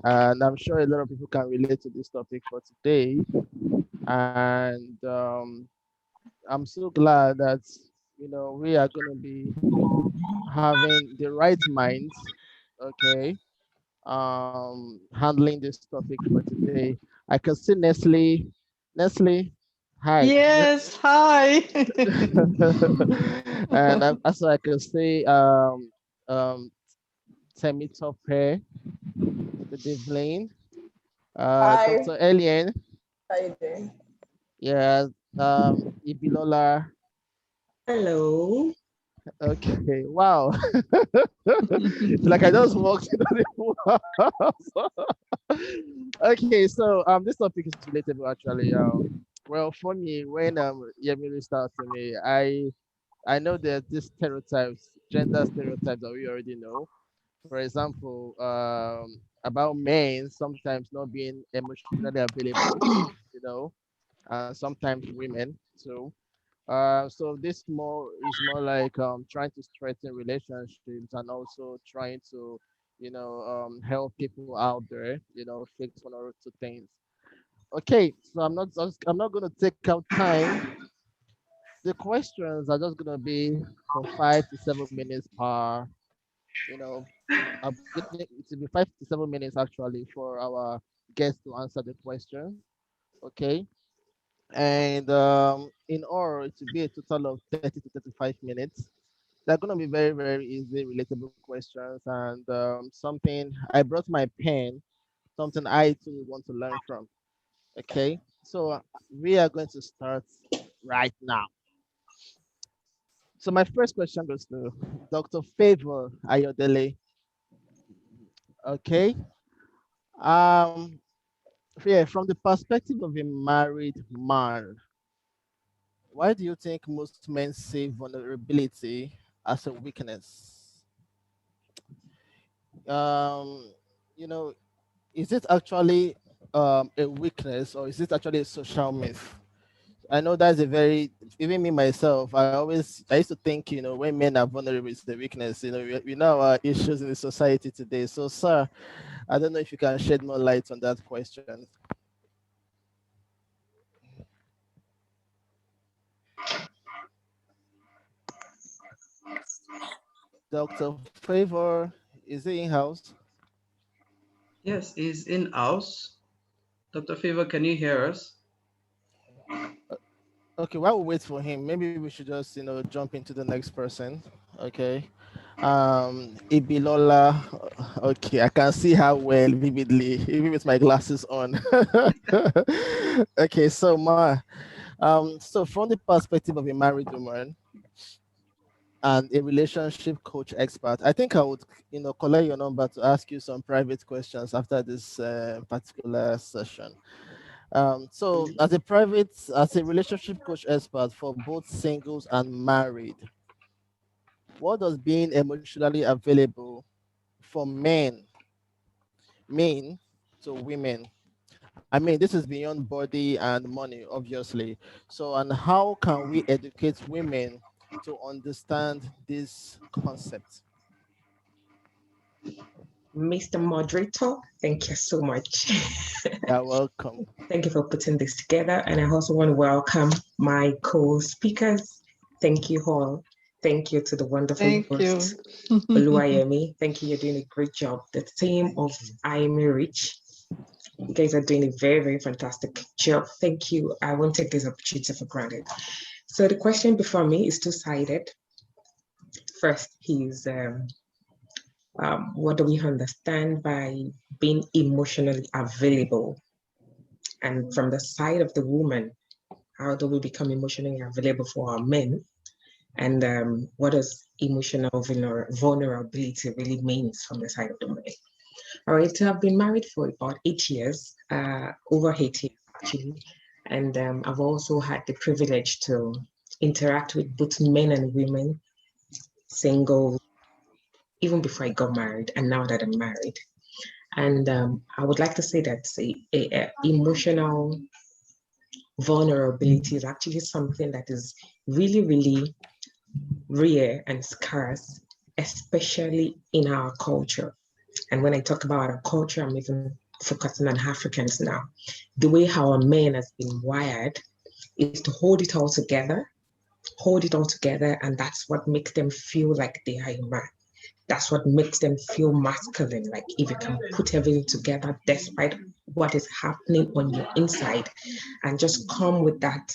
and I'm sure a lot of people can relate to this topic for today. And I'm so glad that we are going to be having the right minds, okay, handling this topic for today. I can see Nestle. Nestle, hi. Yes, hi. And also I can see um Temi Tope, good evening. Hi, Dr. Alien, how you doing? yeah, Ibilola. Hello. Okay, wow. It's like I just walked into the house. Okay, so this topic is relatable actually. Well, for me, when Yemi reached out to me, I know there's these stereotypes, gender stereotypes that we already know. For example, about men sometimes not being emotionally available, you know, sometimes women too. So this more like trying to strengthen relationships and also trying to, help people out there, fix one or two things. Okay, so I'm not gonna take out time. The questions are just gonna be for 5 to 7 minutes per, you know, I'm getting it to be 5 to 7 minutes actually for our guests to answer the questions. Okay. And in all, it will be a total of 30 to 35 minutes. They're going to be very, very easy, relatable questions, and something I brought my pen, something I too want to learn from. Okay. So we are going to start right now. So my first question goes to Dr. Favor Ayodele. Okay. Um, yeah, from the perspective of a married man, why do you think most men see vulnerability as a weakness? Um, you know, is it actually a weakness or is it actually a social myth? I know that's a very, even me myself, I used to think, when men are vulnerable, it's the weakness. We know our issues in the society today. So, sir, I don't know if you can shed more light on that question. Dr. Favor, is it in house? Yes, he's in house. Dr. Favor, can you hear us? Okay, while we wait for him, maybe we should just jump into the next person. Okay. Ibilola. Okay, I can see her well vividly, even with my glasses on. Okay, so so from the perspective of a married woman and a relationship coach expert, I think I would, collect your number to ask you some private questions after this particular session. So as a relationship coach expert for both singles and married, what does being emotionally available for men to women? I mean, this is beyond body and money, obviously. So, and how can we educate women to understand this concept? Mr. Moderator, thank you so much. You're welcome. Thank you for putting this together. And I also want to welcome my co-speakers. Thank you all. Thank you to the wonderful Thank you. host, Oluwayemi. Thank you. You're doing a great job. The team of Imeyreach, you guys are doing a very, very fantastic job. Thank you. I won't take this opportunity for granted. So the question before me is two-sided. First, what do we understand by being emotionally available? And from the side of the woman, how do we become emotionally available for our men? And what does emotional vulnerability really means from the side of the man? All right, so I've been married for about 8 years, over 8 years actually. And I've also had the privilege to interact with both men and women, single, even before I got married and now that I'm married. And I would like to say that emotional vulnerability is actually something that is really, really rare and scarce, especially in our culture. And when I talk about our culture, I'm even focusing on Africans now. The way how a man has been wired is to hold it all together, and that's what makes them feel like they are a man. That's what makes them feel masculine. Like if you can put everything together despite what is happening on your inside and just come with that,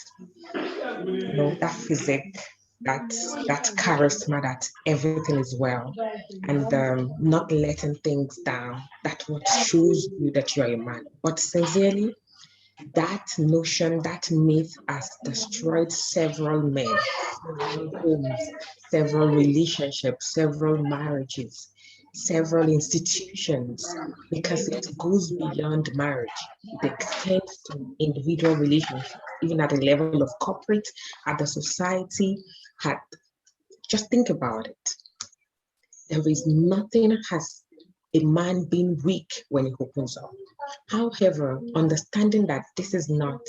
that physique, that charisma, that everything is well, and not letting things down. That's what shows you that you're a man. But sincerely, that notion, that myth has destroyed several men, several homes, several relationships, several marriages, several institutions, because it goes beyond marriage. It extends to individual relationships, even at the level of corporate, at the society. Just think about it. There is nothing has a man being weak when he opens up. However, understanding that this is not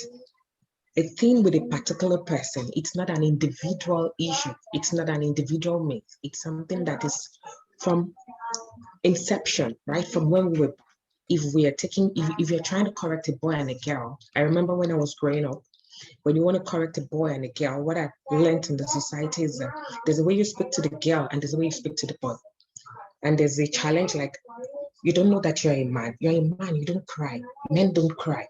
a thing with a particular person, it's not an individual issue, it's not an individual myth, it's something that is from inception, right? From when we were, if you're trying to correct a boy and a girl, I remember when I was growing up, when you want to correct a boy and a girl, what I learned in the society is that there's a way you speak to the girl and there's a way you speak to the boy. And there's a challenge like, you don't know that you're a man. You're a man, you don't cry. Men don't cry.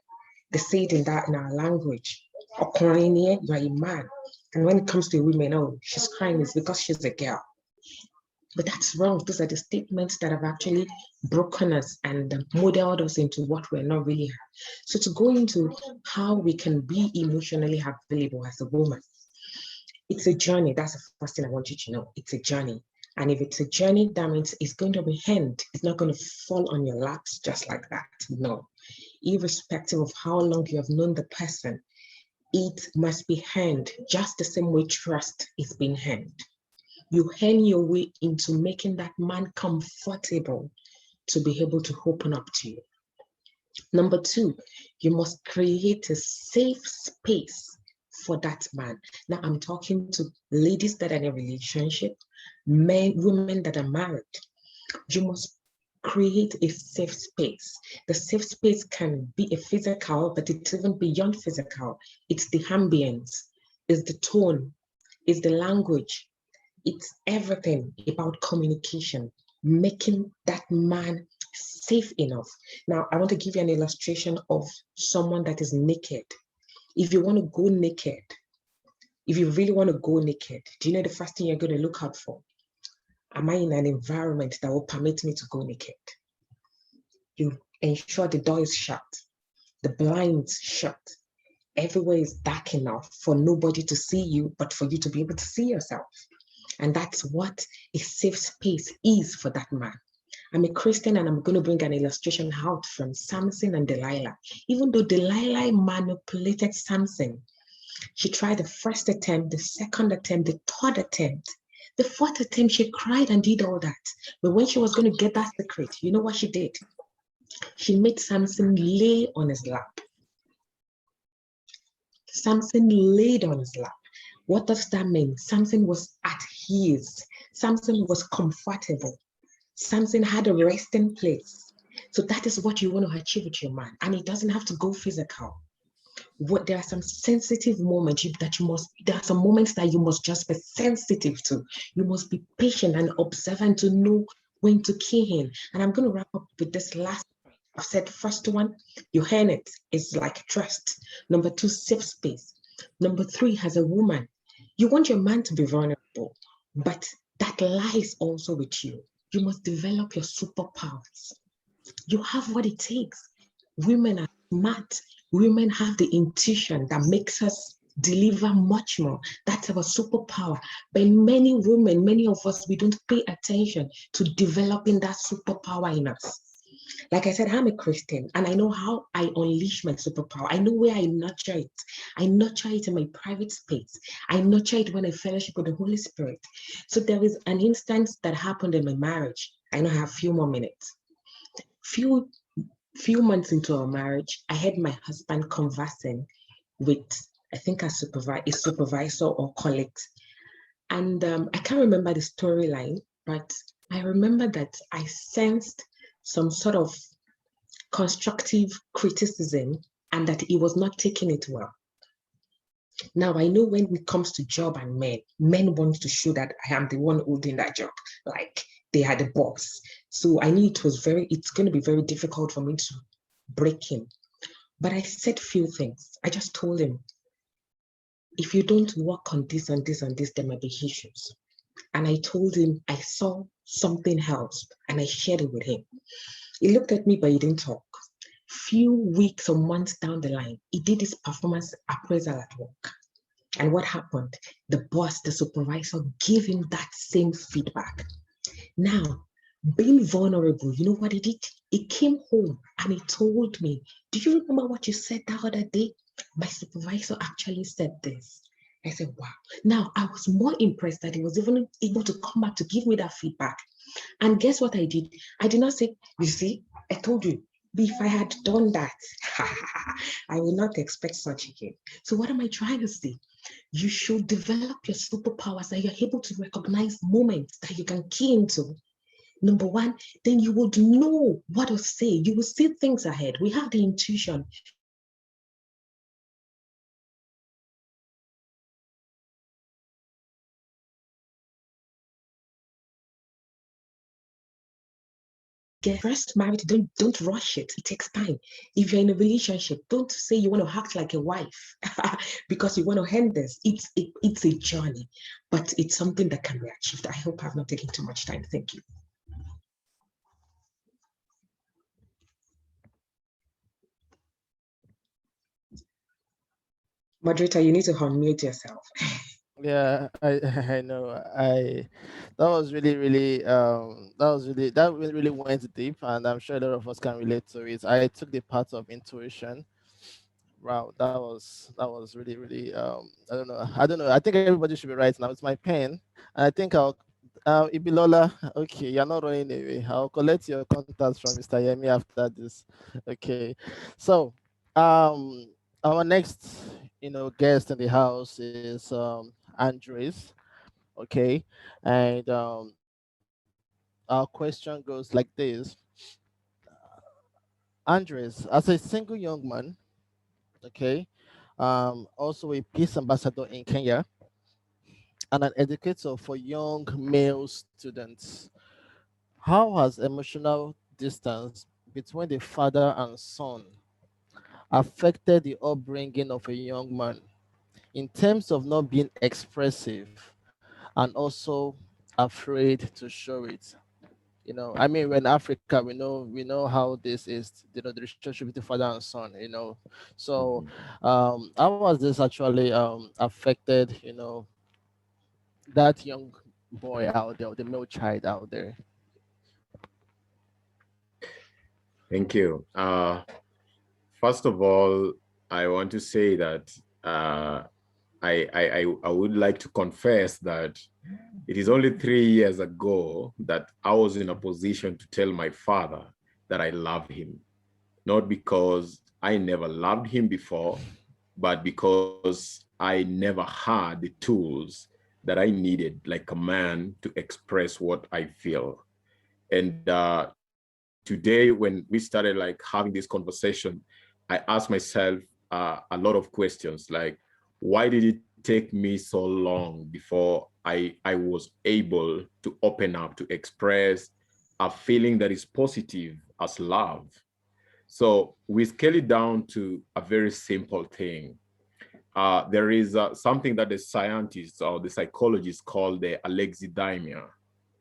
They say it in our language. You're a man. And when it comes to women, oh, she's crying, it's because she's a girl. But that's wrong. Those are the statements that have actually broken us and modeled us into what we're not really. So to go into how we can be emotionally available as a woman, it's a journey. That's the first thing I want you to know. It's a journey. And if it's a journey, that means it's going to be hand. It's not going to fall on your laps just like that. No. Irrespective of how long you have known the person, it must be hand just the same way trust is being hand. You hand your way into making that man comfortable to be able to open up to you. Number two, you must create a safe space for that man. Now I'm talking to ladies that are in a relationship, men, women that are married. You must create a safe space. The safe space can be a physical, but it's even beyond physical. It's the ambience, it's the tone, it's the language, it's everything about communication, making that man safe enough. Now, I want to give you an illustration of someone that is naked. If you want to go naked, if you really want to go naked, do you know the first thing you're going to look out for? Am I in an environment that will permit me to go naked? You ensure the door is shut, the blinds shut, everywhere is dark enough for nobody to see you, but for you to be able to see yourself. And that's what a safe space is for that man. I'm a Christian and I'm going to bring an illustration out from Samson and Delilah. Even though Delilah manipulated Samson, she tried the first attempt, the second attempt, the third attempt. The fourth attempt, she cried and did all that. But when she was going to get that secret, you know what she did? She made Samson lay on his lap. Samson laid on his lap. What does that mean? Samson was at ease. Samson was comfortable. Samson had a resting place. So that is what you want to achieve with your man. And it doesn't have to go physical. There are some sensitive moments there are some moments that you must just be sensitive to. You must be patient and observant to know when to key in. And I'm going to wrap up with this last point. I've said first one, you earn it. It's like trust. Number two, safe space. Number three, as a woman, you want your man to be vulnerable, but that lies also with you. You must develop your superpowers. You have what it takes. Women are smart. Women have the intuition that makes us deliver much more. That's our superpower. But many women, many of us, we don't pay attention to developing that superpower in us. Like I said, I'm a Christian and I know how I unleash my superpower. I know where I nurture it. I nurture it in my private space. I nurture it when I fellowship with the Holy Spirit. So there is an instance that happened in my marriage. I know I have a few more minutes. Few months into our marriage, I had my husband conversing with, I think, a supervisor or colleagues. And I can't remember the storyline, but I remember that I sensed some sort of constructive criticism and that he was not taking it well. Now, I know when it comes to job and men want to show that I am the one holding that job, like they are the boss. So I knew it's going to be very difficult for me to break him. But I said few things. I just told him, if you don't work on this and this and this, there might be issues. And I told him I saw something else and I shared it with him. He looked at me, but he didn't talk. Few weeks or months down the line, he did his performance appraisal at work. And what happened? The boss, the supervisor, gave him that same feedback. Now, being vulnerable, you know what he did? He came home and he told me, do you remember what you said the other day? My supervisor actually said this. I said, wow. Now, I was more impressed that he was even able to come back to give me that feedback. And guess what I did? I did not say, you see, I told you, if I had done that, I will not expect such again. So what am I trying to say? You should develop your superpowers that you're able to recognize moments that you can key into. Number one, then you would know what to say. You will see things ahead. We have the intuition. Get first married, don't rush it. It takes time. If you're in a relationship, don't say you want to act like a wife because you want to end this. It's a journey, but it's something that can be achieved. I hope I've not taken too much time. Thank you. Moderator, you need to unmute yourself. Yeah, I know. That was really went deep, and I'm sure a lot of us can relate to it. I took the part of intuition. Wow, that was really I don't know. I think everybody should be right now. It's my pen. I think I'll Ibilola, okay, you're not running away. I'll collect your contacts from Mr. Yemi after this. Okay. So our next guest in the house is Andres. Okay. And our question goes like this. Andres, as a single young man, okay, also a peace ambassador in Kenya, and an educator for young male students. How has emotional distance between the father and son affected the upbringing of a young man in terms of not being expressive and also afraid to show it? I mean, when Africa, we know how this is, the relationship between father and son. So, how has this actually affected, that young boy out there, the male child out there? Thank you. First of all, I want to say that I would like to confess that it is only 3 years ago that I was in a position to tell my father that I love him, not because I never loved him before, but because I never had the tools that I needed, like a man, to express what I feel. And today, when we started like having this conversation, I asked myself a lot of questions, like, why did it take me so long before I was able to open up, to express a feeling that is positive as love? So we scale it down to a very simple thing. There is something that the scientists or the psychologists call the alexithymia.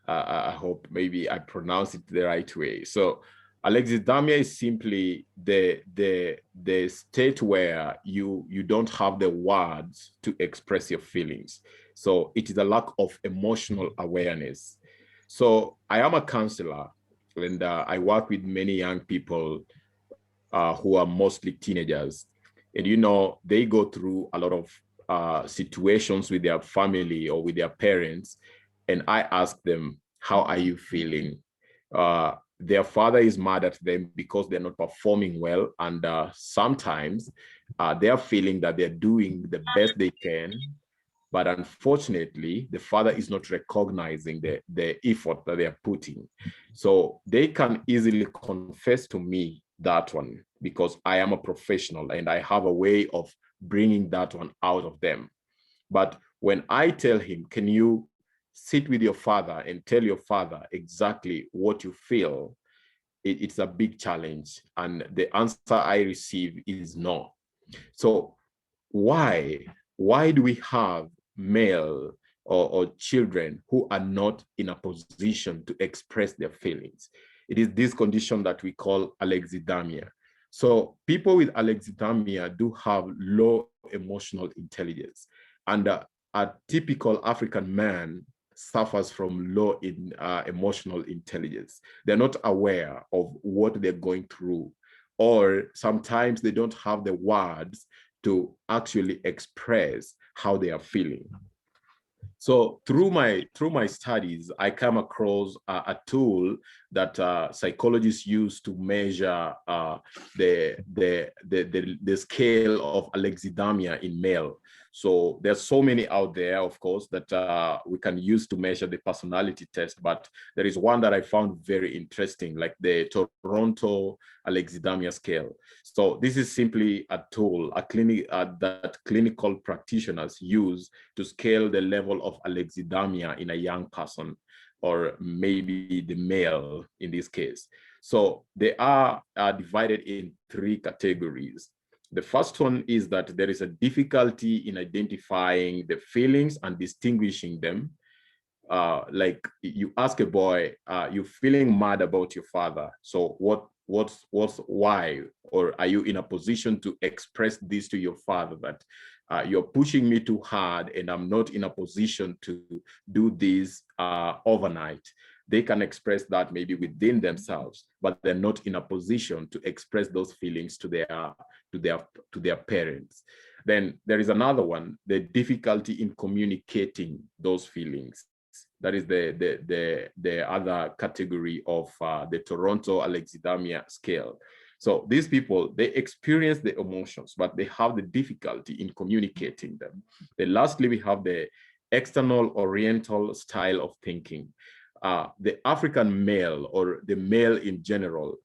I hope maybe I pronounce it the right way. So alexithymia is simply the state where you don't have the words to express your feelings. So it is a lack of emotional awareness. So I am a counselor, and I work with many young people who are mostly teenagers. And they go through a lot of situations with their family or with their parents, and I ask them, how are you feeling? Their father is mad at them because they're not performing well, and sometimes they're feeling that they're doing the best they can, But unfortunately, the father is not recognizing the effort that they are putting. So they can easily confess to me that one because I am a professional and I have a way of bringing that one out of them. But when I tell him, can you sit with your father and tell your father exactly what you feel, it's a big challenge. And the answer I receive is no. So why do we have male or children who are not in a position to express their feelings? It is this condition that we call alexithymia. So people with alexithymia do have low emotional intelligence, and a typical African man suffers from low emotional intelligence. They're not aware of what they're going through, or sometimes they don't have the words to actually express how they are feeling. So through my studies, I come across a tool that psychologists use to measure the scale of alexithymia in male. So there's so many out there, of course, that we can use to measure the personality test. But there is one that I found very interesting, like the Toronto alexithymia scale. So this is simply a tool, a clinic that clinical practitioners use to scale the level of alexithymia in a young person, or maybe the male in this case. So they are divided in three categories. The first one is that there is a difficulty in identifying the feelings and distinguishing them. Like you ask a boy, you're feeling mad about your father. So what's why? Or are you in a position to express this to your father that you're pushing me too hard and I'm not in a position to do this overnight? They can express that maybe within themselves, but they're not in a position to express those feelings to their parents. Then there is another one, the difficulty in communicating those feelings. That is the other category of the Toronto alexithymia scale. So these people, they experience the emotions, but they have the difficulty in communicating them. Then lastly, we have the external oriental style of thinking. The African male, or the male in general,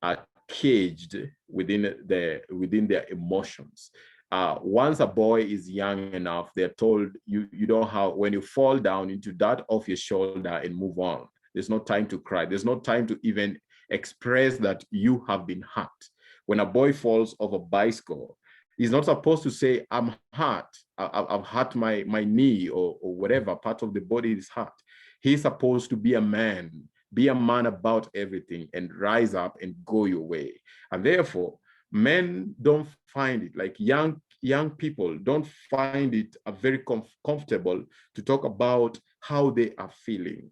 are caged within their emotions. Once a boy is young enough, they're told you don't have, when you fall down, into that off your shoulder and move on. There's no time to cry. There's no time to even express that you have been hurt. When a boy falls off a bicycle, he's not supposed to say, I'm hurt. I've hurt my knee, or whatever part of the body is hurt. He's supposed to be a man about everything and rise up and go your way. And therefore, men don't find it, like young people don't find it very comfortable to talk about how they are feeling.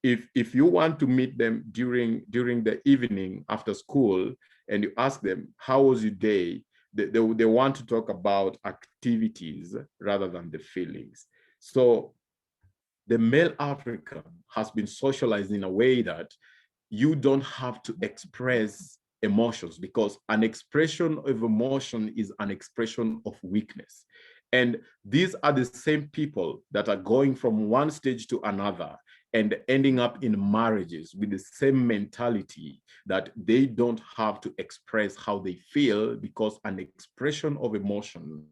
If you want to meet them during the evening after school and you ask them, how was your day, they want to talk about activities rather than the feelings. So the male African has been socialized in a way that you don't have to express emotions, because an expression of emotion is an expression of weakness. And these are the same people that are going from one stage to another and ending up in marriages with the same mentality that they don't have to express how they feel, because an expression of emotion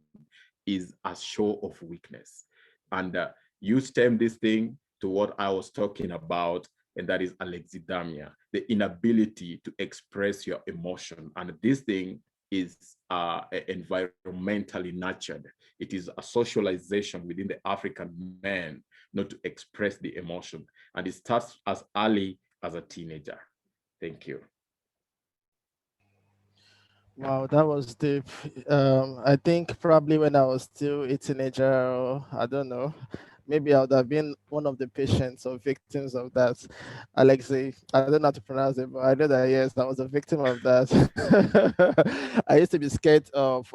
is a show of weakness. And you stem this thing to what I was talking about, and that is alexithymia, the inability to express your emotion. And this thing is environmentally nurtured. It is a socialization within the African man not to express the emotion. And it starts as early as a teenager. Thank you. Wow, that was deep. I think probably when I was still a teenager, or I don't know, maybe I would have been one of the patients or victims of that. Alexei, I don't know how to pronounce it, but I know that yes, I was a victim of that. I used to be scared of,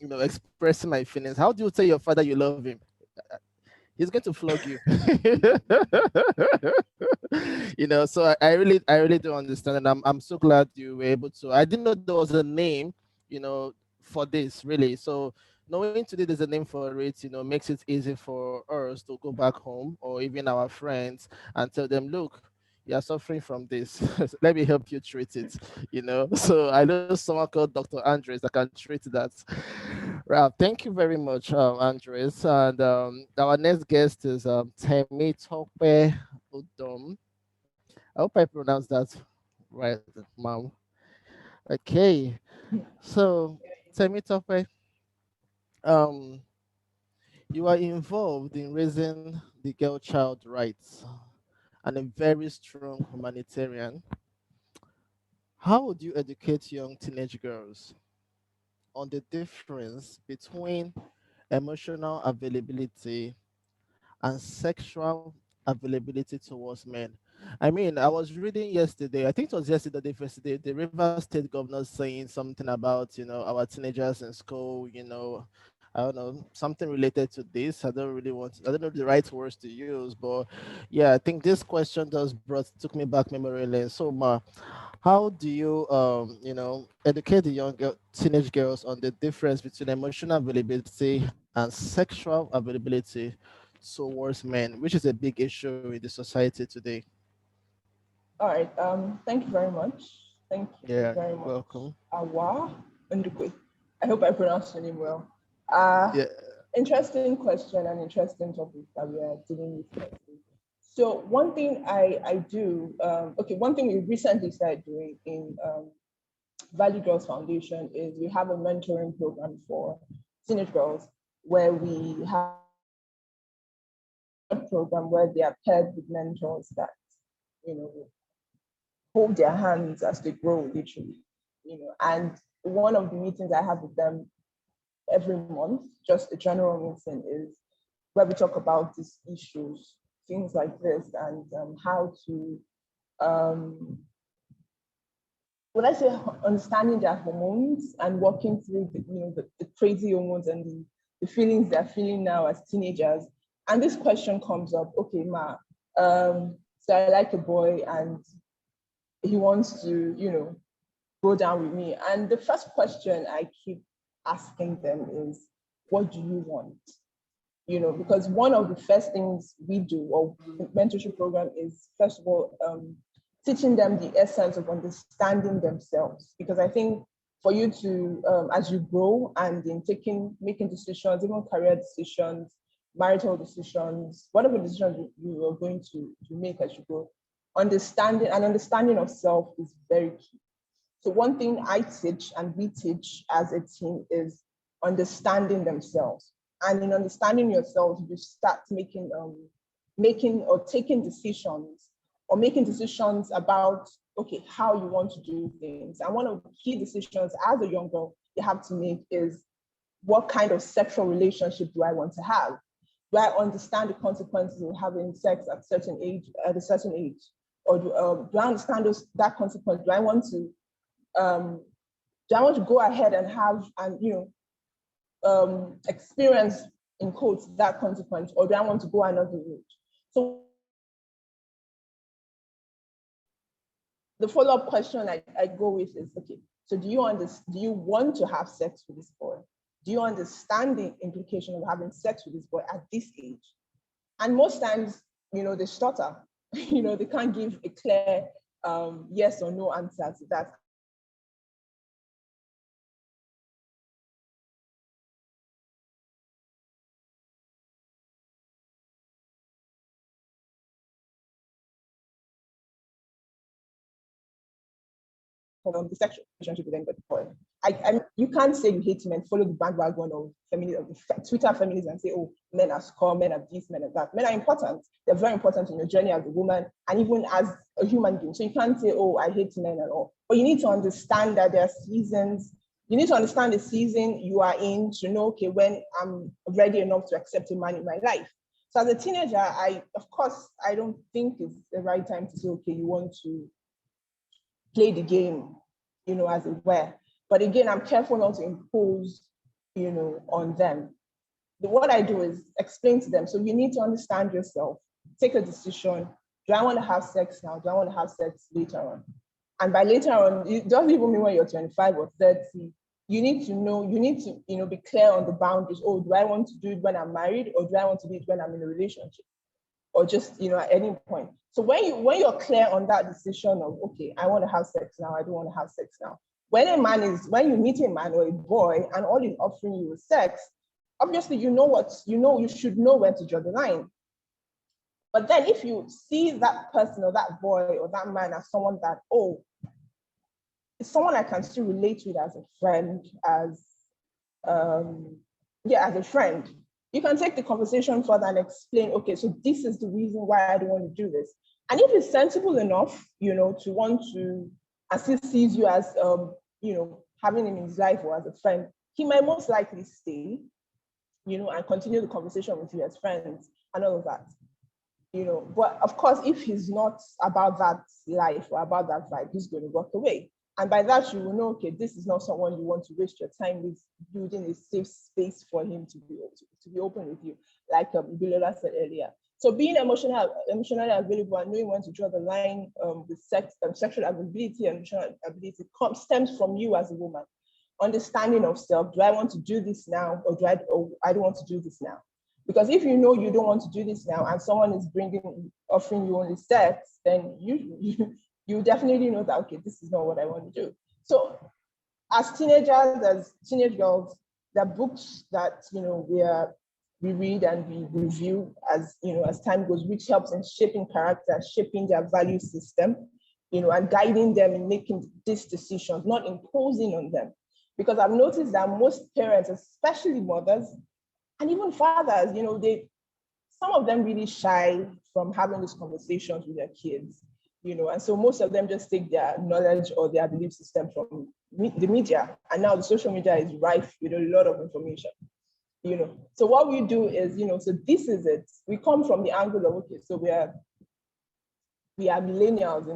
expressing my feelings. How do you tell your father you love him? He's going to flog you. So I really do understand, and I'm so glad you were able to. I didn't know there was a name, for this really. So knowing today there's a name for it, makes it easy for us to go back home or even our friends and tell them, look, you are suffering from this. Let me help you treat it. So I know someone called Dr. Andres that can treat that. Right. Thank you very much, Andres. And our next guest is Temi Tope Udom. I hope I pronounced that right, ma'am. Okay. So, Temi Tope, um, you are involved in raising the girl child rights and a very strong humanitarian. How would you educate young teenage girls on the difference between emotional availability and sexual availability towards men? I mean, I was reading yesterday, I think it was yesterday, the Rivers State governor saying something about, our teenagers in school, I don't know, something related to this. I don't know the right words to use, but yeah, I think this question took me back memory lane. So, Ma, how do you, educate the teenage girls on the difference between emotional availability and sexual availability towards men, which is a big issue in the society today? All right. Thank you very much. Thank you Yeah, very much. welcome. Awa Ndukwe. I hope I pronounced your name well. Uh, Yeah, Interesting question and interesting topic that we are dealing with today. So one thing I do, one thing we recently started doing in Valley Girls Foundation is we have a mentoring program for teenage girls where we have a program where they are paired with mentors that, hold their hands as they grow, literally. And one of the meetings I have with them every month, just a general meeting, is where we talk about these issues, things like this, and how to, understanding their hormones and working through the crazy hormones and the feelings they're feeling now as teenagers. And this question comes up, okay, Ma, so I like a boy and he wants to, go down with me. And the first question I keep asking them is, what do you want? Because one of the first things we do, or the mentorship program, is first of all, teaching them the essence of understanding themselves. Because I think for you to, as you grow and in making decisions, even career decisions, marital decisions, whatever decisions you are going to make as you grow, understanding of self is very key. So one thing I teach and we teach as a team is understanding themselves. And in understanding yourself, you start making or taking decisions, or making decisions about, okay, how you want to do things. And one of the key decisions as a young girl you have to make is, what kind of sexual relationship do I want to have? Do I understand the consequences of having sex at a certain age? Or do I understand that consequence? Do I want to go ahead and have experience, in quotes, that consequence, or do I want to go another route? So the follow-up question I go with is, okay, so do you want to have sex with this boy? Do you understand the implication of having sex with this boy at this age? And most times, they stutter. They can't give a clear yes or no answer to that. The sexual relationship with anybody. You can't say you hate men, follow the bandwagon of feminism, Twitter feminism, and say, oh, men are scum, men are this, men are that. Men are important. They're very important in your journey as a woman and even as a human being. So you can't say, oh, I hate men at all. But you need to understand that there are seasons. You need to understand the season you are in to know, okay, when I'm ready enough to accept a man in my life. So as a teenager, I don't think it's the right time to say, okay, you want to play the game, as it were. But again, I'm careful not to impose, on them. What I do is explain to them. So you need to understand yourself, take a decision. Do I want to have sex now? Do I want to have sex later on? And by later on, it doesn't even mean when you're 25 or 30. you need to know, you need to, be clear on the boundaries. Oh, do I want to do it when I'm married, or do I want to do it when I'm in a relationship, or just, at any point? So when you're clear on that decision of, okay, I want to have sex now, I don't want to have sex now. When you meet a man or a boy and all he's offering you is sex, obviously you should know when to draw the line. But then if you see that person or that boy or that man as someone that, oh, it's someone I can still relate with as a friend, as a friend, you can take the conversation further and explain, okay, so this is the reason why I don't want to do this. And if he's sensible enough, to want to, as he sees you as, having him in his life or as a friend, he might most likely stay, and continue the conversation with you as friends and all of that. But of course, if he's not about that life or about that vibe, he's going to walk away. And by that, you will know, okay, this is not someone you want to waste your time with, building a safe space for him to be open with you, like Bilola said earlier. So being emotionally available and knowing when to draw the line with sexual availability and emotional ability stems from you as a woman. Understanding of self, do I want to do this now, or I don't want to do this now? Because if you know you don't want to do this now and someone is offering you only sex, then you definitely know that, okay, this is not what I want to do. So as teenagers, as teenage girls, there are books that, we read and we review as time goes, which helps in shaping character, shaping their value system, and guiding them in making these decisions, not imposing on them. Because I've noticed that most parents, especially mothers, and even fathers, some of them really shy from having these conversations with their kids, and so most of them just take their knowledge or their belief system from the media. And now the social media is rife with a lot of information, So what we do is, so this is it. We come from the angle of, okay, so we are millennials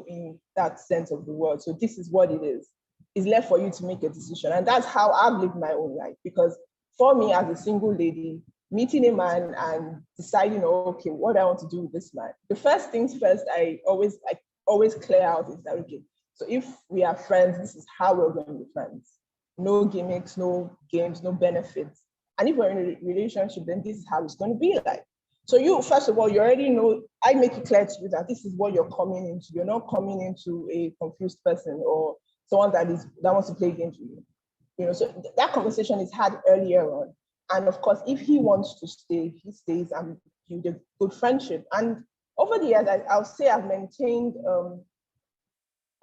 in that sense of the word. So this is what it is. It's left for you to make a decision. And that's how I've lived my own life. Because for me, as a single lady, meeting a man and deciding, okay, what do I want to do with this man? The first things first, I always clear out is that, okay, so if we are friends, this is how we're going to be friends. No gimmicks, no games, no benefits. And if we're in a relationship, then this is how it's going to be like. So you, first of all, you already know, I make it clear to you that this is what you're coming into. You're not coming into a confused person or someone that wants to play games with you. So that conversation is had earlier on. And of course, if he wants to stay, he stays and build a good friendship. And over the years, I'll say I've maintained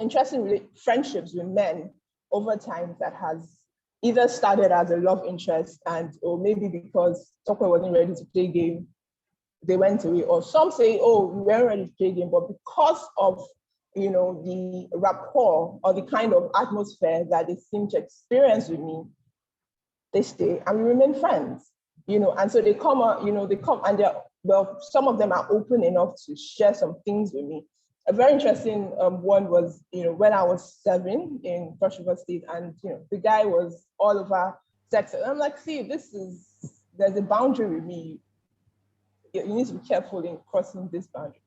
interesting friendships with men over time that has either started as a love interest or maybe because someone wasn't ready to play game, they went away. Or some say, oh, we weren't ready to play game, but because of the rapport or the kind of atmosphere that they seem to experience with me, they stay and we remain friends, and so they come and some of them are open enough to share some things with me. A very interesting one was, when I was 7 in Cross River State, and the guy was all over sex. And I'm like, see, there's a boundary with me. You need to be careful in crossing this boundary.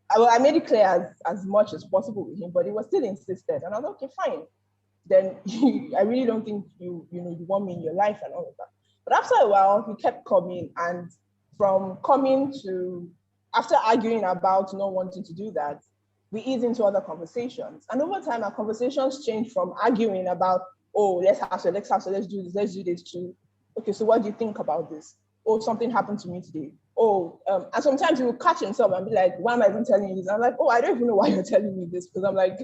I made it clear as much as possible with him, but he was still insistent. And I was like, okay, fine. Then I really don't think you want me in your life and all of that. But after a while, he kept coming, and from coming to, after arguing about not wanting to do that, we ease into other conversations. And over time, our conversations change from arguing about, oh, let's do this too. Okay, so what do you think about this? Oh, something happened to me today. Oh, and sometimes he will catch himself and be like, why am I even telling you this? I'm like, oh, I don't even know why you're telling me this, because I'm like,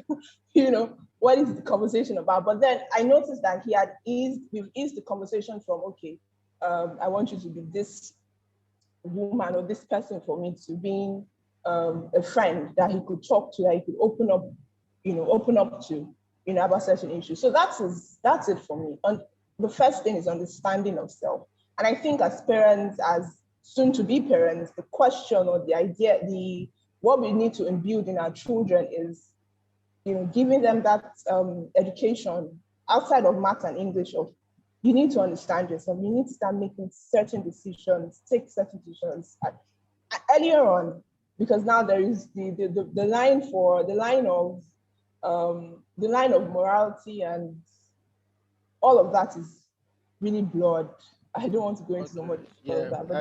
what is the conversation about? But then I noticed that we've eased the conversation from, okay, I want you to be this woman or this person for me, to being a friend that he could talk to, that he could open up to, about certain issues. So that's it for me. And the first thing is understanding of self. And I think as parents, as soon-to-be parents, the question or the idea, what we need to imbue in our children is, giving them that education outside of math and English of, you need to understand yourself. You need to start making certain decisions, take certain decisions earlier on, because now there is the line of morality and all of that is really blurred. I don't want to go into so much Yeah, of that, but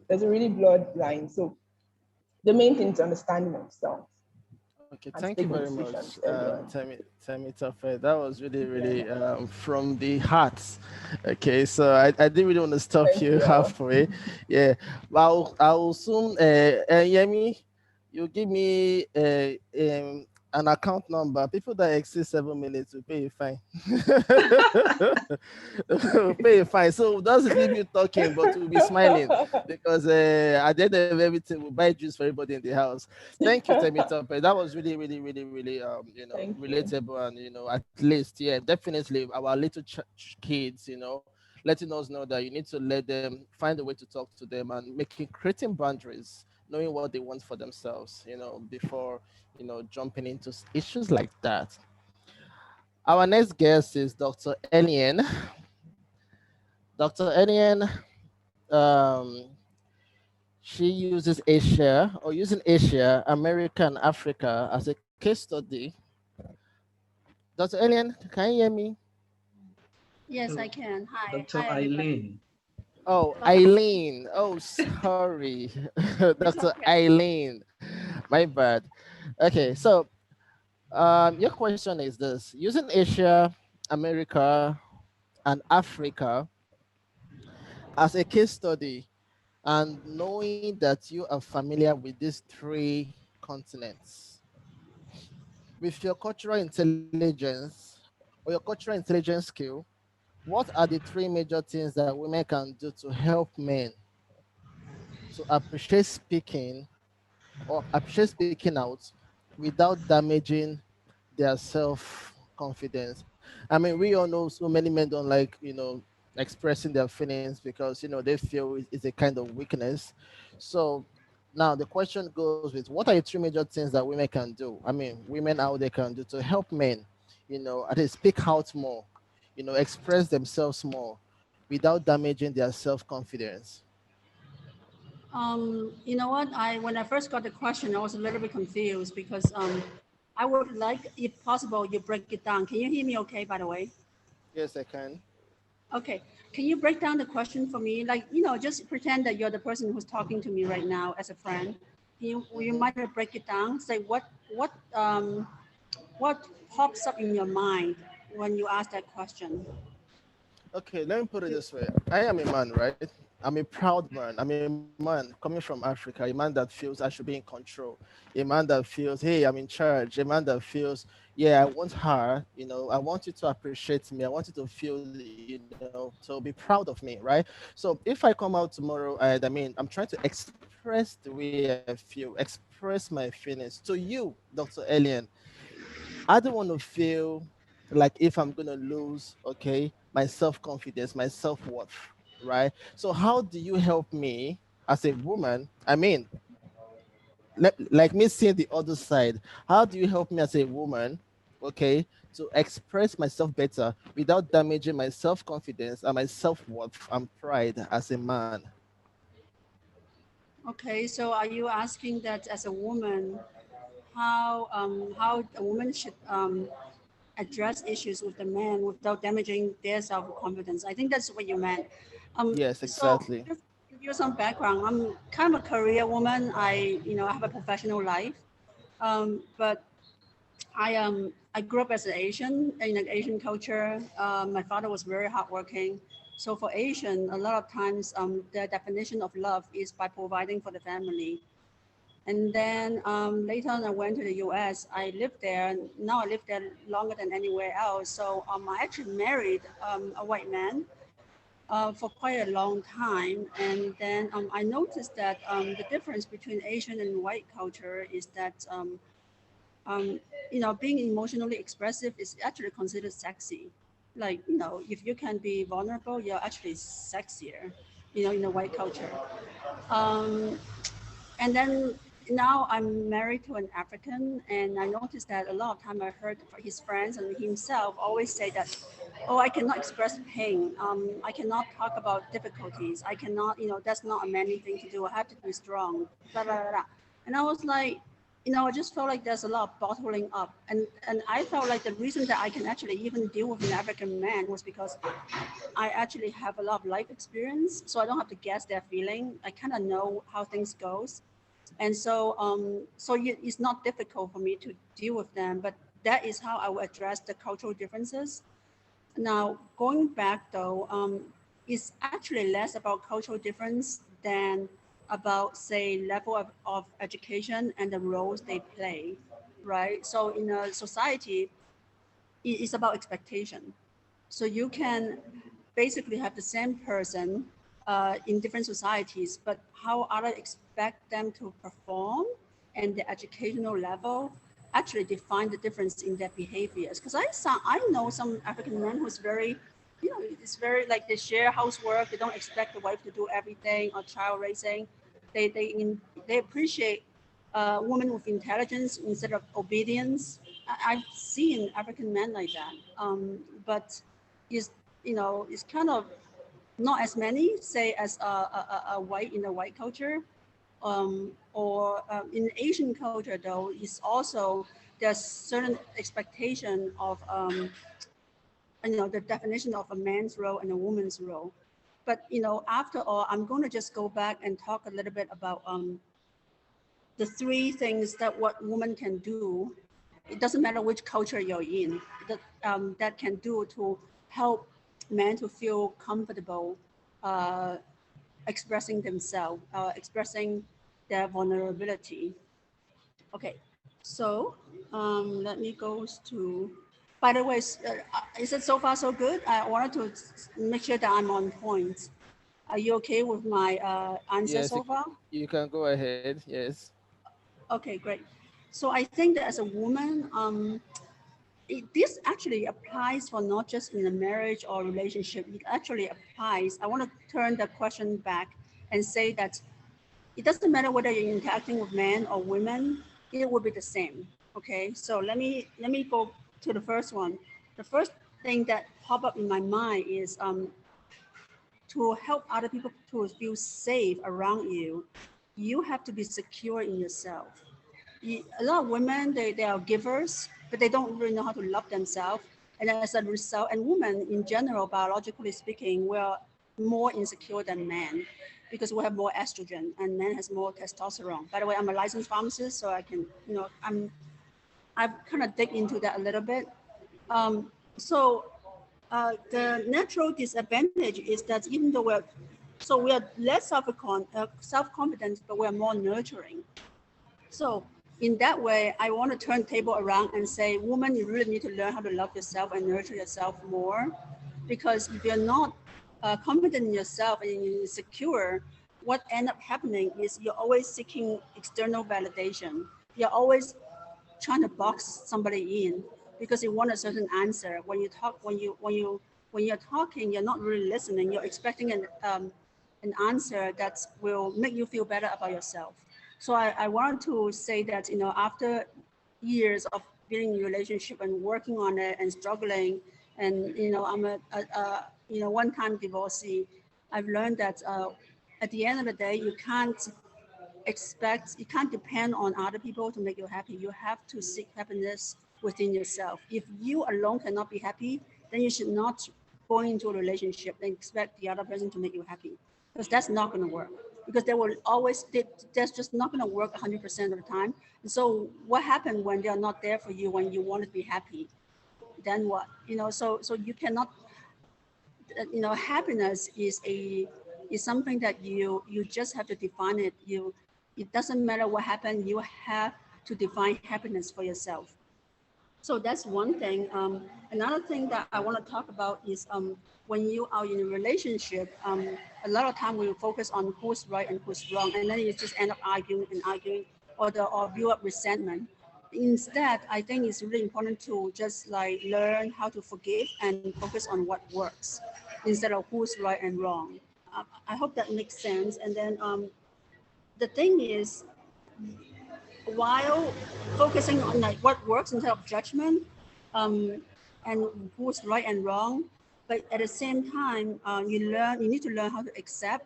there's a really blurred line. So the main thing is understanding themselves okay, and thank you taking very decisions much, early on. Temi Tafe. That was really, really from the heart. Okay, so I didn't really want to stop Thank you you. halfway. Yeah, but I'll soon, Yemi, you give me an account number. People that exceed 7 minutes will pay a fine. Will pay a fine. So doesn't leave you talking, but we'll be smiling because at the end of everything, we'll buy juice for everybody in the house. Thank you, Temi Tope. That was really, really, really, really, Thank you. relatable, and at least, yeah, definitely, our little kids, letting us know that you need to let them find a way to talk to them and creating boundaries, knowing what they want for themselves, before jumping into issues like that. Our next guest is Dr. Elian. Dr. Elian, um, she uses Asia or using Asia, America, and Africa as a case study. Dr. Elian, can you hear me? Yes, I So, can. Hi. Dr. Hi, everybody. Eileen, Oh, Oh, Eileen. Oh, sorry. it's Dr. okay. Eileen. My bad. Okay, so your question is this: using Asia, America, and Africa as a case study, and knowing that you are familiar with these three continents, with your cultural intelligence or your cultural intelligence skill, what are the three major things that women can do to help men to appreciate speaking or appreciate speaking out without damaging their self confidence? I mean, we all know so many men don't like, expressing their feelings because, they feel it's a kind of weakness. So now the question goes with, what are the three major things that women can do? I mean, women out there can do to help men, at least speak out more, express themselves more without damaging their self confidence. You know what? When I first got the question, I was a little bit confused because I would like, if possible, you break it down. Can you hear me okay, by the way? Yes, I can. Okay. Can you break down the question for me? Like, just pretend that you're the person who's talking to me right now as a friend. You Mhm. might break it down. Say what pops up in your mind when you ask that question? Okay, let me put it this way. I am a man, right? I'm a proud man. I'm a man coming from Africa, a man that feels I should be in control, a man that feels, hey, I'm in charge, a man that feels, yeah, I want her, I want you to appreciate me. I want you to feel, to be proud of me, right? So if I come out tomorrow, I'm trying to express the way I feel, express my feelings to you, Dr. Alien. I don't want to feel like if I'm gonna lose, okay, my self-confidence, my self-worth, right? So how do you help me as a woman? I mean, like me seeing the other side. How do you help me as a woman, okay, to express myself better without damaging my self-confidence and my self-worth and pride as a man? Okay, so are you asking that as a woman, how a woman should address issues with the man without damaging their self-confidence? I think that's what you meant. Yes, So exactly. just to give you some background, I'm kind of a career woman. I have a professional life, but I grew up as an Asian in an Asian culture. My father was very hardworking. So for Asian, a lot of times the definition of love is by providing for the family. And then later on, I went to the US. I lived there. Now I live there longer than anywhere else. So I actually married a white man for quite a long time. And then I noticed that the difference between Asian and white culture is that, um, being emotionally expressive is actually considered sexy. Like, if you can be vulnerable, you're actually sexier, in the white culture. Um, and then now I'm married to an African, and I noticed that a lot of time I heard his friends and himself always say that, oh, I cannot express pain. I cannot talk about difficulties. I cannot, that's not a manly thing to do. I have to be strong. Blah, blah, blah, blah. And I was like, I just felt like there's a lot of bottling up. And I felt like the reason that I can actually even deal with an African man was because I actually have a lot of life experience. So I don't have to guess their feeling. I kind of know how things goes. And it's not difficult for me to deal with them, but that is how I will address the cultural differences. Now, going back though, it's actually less about cultural difference than about, say, level of education and the roles they play, right? So in a society, it's about expectation. So you can basically have the same person in different societies, but how others expect them to perform and the educational level actually define the difference in their behaviors. Because I know some African men who's very, it's very like they share housework. They don't expect the wife to do everything or child raising. They appreciate women with intelligence instead of obedience. I've seen African men like that, but it's it's kind of not as many, say, as a white in the white culture, or in Asian culture. Though it's also there's certain expectation of the definition of a man's role and a woman's role. But after all, I'm going to just go back and talk a little bit about the three things that what women can do. It doesn't matter which culture you're in, that can do to help men to feel comfortable uh, expressing themselves, expressing their vulnerability. Okay, so let me go to, by the way, is it so far so good? I wanted to make sure that I'm on point. Are you okay with my answer Yes, so far? you can go ahead. Yes. Okay, great. So I think that as a woman, this actually applies for not just in a marriage or relationship. It actually applies. I want to turn the question back and say that it doesn't matter whether you're interacting with men or women, it will be the same. Okay, so let me go to the first one. The first thing that pop up in my mind is to help other people to feel safe around you. You have to be secure in yourself. A lot of women, they are givers, but they don't really know how to love themselves. And as a result, and women in general, biologically speaking, we're more insecure than men because we have more estrogen and men has more testosterone. By the way, I'm a licensed pharmacist, so I can, I've kind of dig into that a little bit. So the natural disadvantage is that even though we are less self-confident, but we're more nurturing. So in that way, I want to turn the table around and say, woman, you really need to learn how to love yourself and nurture yourself more. Because if you're not confident in yourself and you're insecure, what ends up happening is you're always seeking external validation. You're always trying to box somebody in because you want a certain answer. When you talk, when you're talking, you're not really listening. You're expecting an answer that will make you feel better about yourself. So I wanted to say that, after years of being in a relationship and working on it and struggling, and, I'm a one-time divorcee, I've learned that at the end of the day, you can't depend on other people to make you happy. You have to seek happiness within yourself. If you alone cannot be happy, then you should not go into a relationship and expect the other person to make you happy, because that's not going to work. Because that's just not going to work 100% of the time. And so what happened when they are not there for you when you want to be happy? Then what? So you cannot, happiness is something that you just have to define it. It doesn't matter what happened, you have to define happiness for yourself. So that's one thing. Another thing that I want to talk about is when you are in a relationship, a lot of time we focus on who's right and who's wrong, and then you just end up arguing, or build up resentment. Instead, I think it's really important to just like learn how to forgive and focus on what works instead of who's right and wrong. I hope that makes sense. And then the thing is, while focusing on like what works instead of judgment, and who's right and wrong, but at the same time, you need to learn how to accept,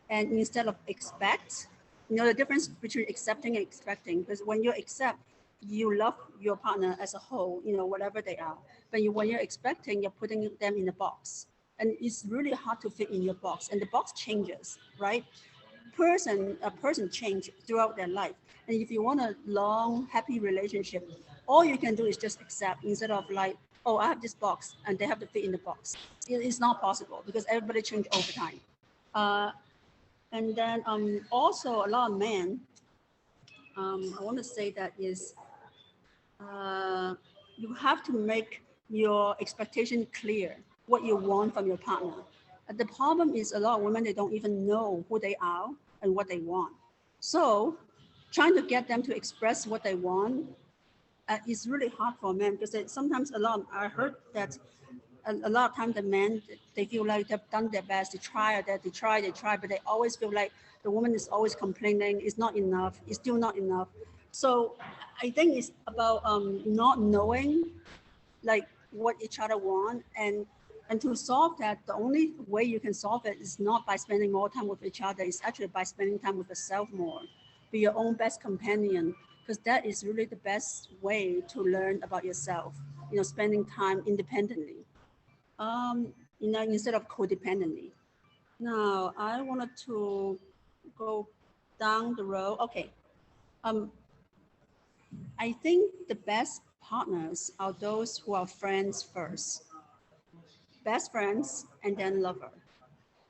and instead of expect, the difference between accepting and expecting, because when you accept, you love your partner as a whole, whatever they are. But when you're expecting, you're putting them in a box. And it's really hard to fit in your box. And the box changes, right? A person change throughout their life. And if you want a long, happy relationship, all you can do is just accept instead of like, oh, I have this box and they have to fit in the box. It's not possible because everybody change over time. Uh, and then also a lot of men, I want to say that is you have to make your expectation clear, what you want from your partner. The problem is a lot of women, they don't even know who they are and what they want. So trying to get them to express what they want is really hard for men because sometimes I heard that a lot of times the men, they feel like they've done their best, they try, but they always feel like the woman is always complaining, it's not enough, it's still not enough. So I think it's about not knowing like what each other want, and to solve that, the only way you can solve it is not by spending more time with each other, it's actually by spending time with yourself more. Be your own best companion, because that is really the best way to learn about yourself, spending time independently, instead of codependently. Now, I wanted to go down the road. Okay. Um, I think the best partners are those who are friends first, best friends, and then lover.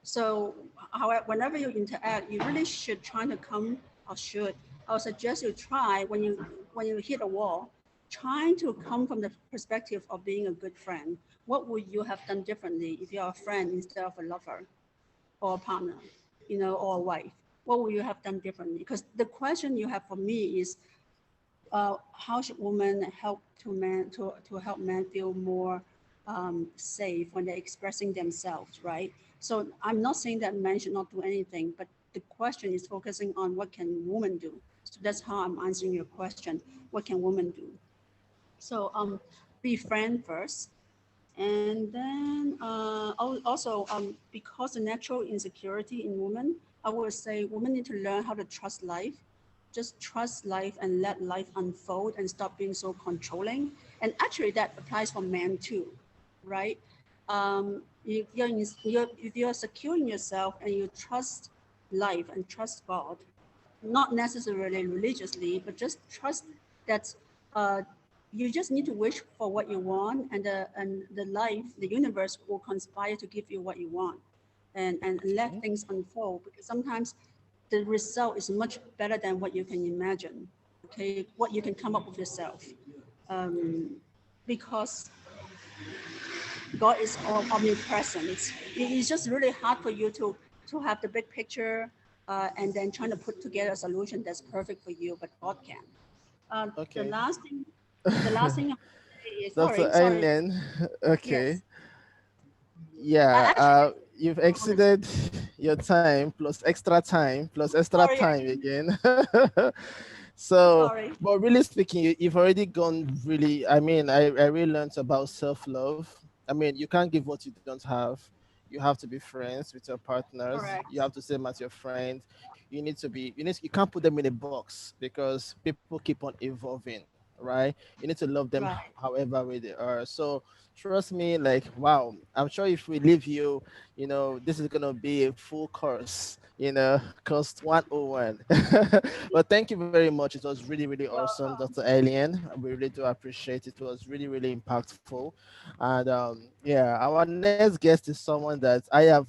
So, however, whenever you interact, you really should try to come, or should, I would suggest you try when you hit a wall, trying to come from the perspective of being a good friend. What would you have done differently if you are a friend instead of a lover or a partner, or a wife? What would you have done differently? Because the question you have for me is, how should women help to help men feel more safe when they're expressing themselves, right? So I'm not saying that men should not do anything, but the question is focusing on what can women do. So that's how I'm answering your question. What can women do? So be friend first, and then also because the natural insecurity in women, I would say women need to learn how to trust life. Just trust life and let life unfold and stop being so controlling. And actually that applies for men too, right? If you're secure in yourself and you trust life and trust God, not necessarily religiously, but just trust that uh, you just need to wish for what you want, and the life, the universe will conspire to give you what you want, and let things unfold, because sometimes the result is much better than what you can imagine. Okay, what you can come up with yourself, um, because God is omnipresent. It's just really hard for you to have the big picture, and then trying to put together a solution that's perfect for you, but God can. The Okay. last thing, the last thing I want to say is, Dr. sorry. Alien. Okay. Yes, I Yeah. actually You've want to say, exceeded your time plus extra sorry, time again. So, sorry. but really speaking, you've already gone really, I mean, I really learned about self-love. I mean, you can't give what you don't have. You have to be friends with your partners. Correct. You have to say them as your friend. You can't put them in a box because people keep on evolving, right? You need to love them Right. however way they are. So trust me, like, wow, I'm sure if we leave you, this is gonna be a full course, cost 101. But thank you very much. It was really, really awesome, Dr. Alien. We really do appreciate it. It was really, really impactful. And yeah, our next guest is someone that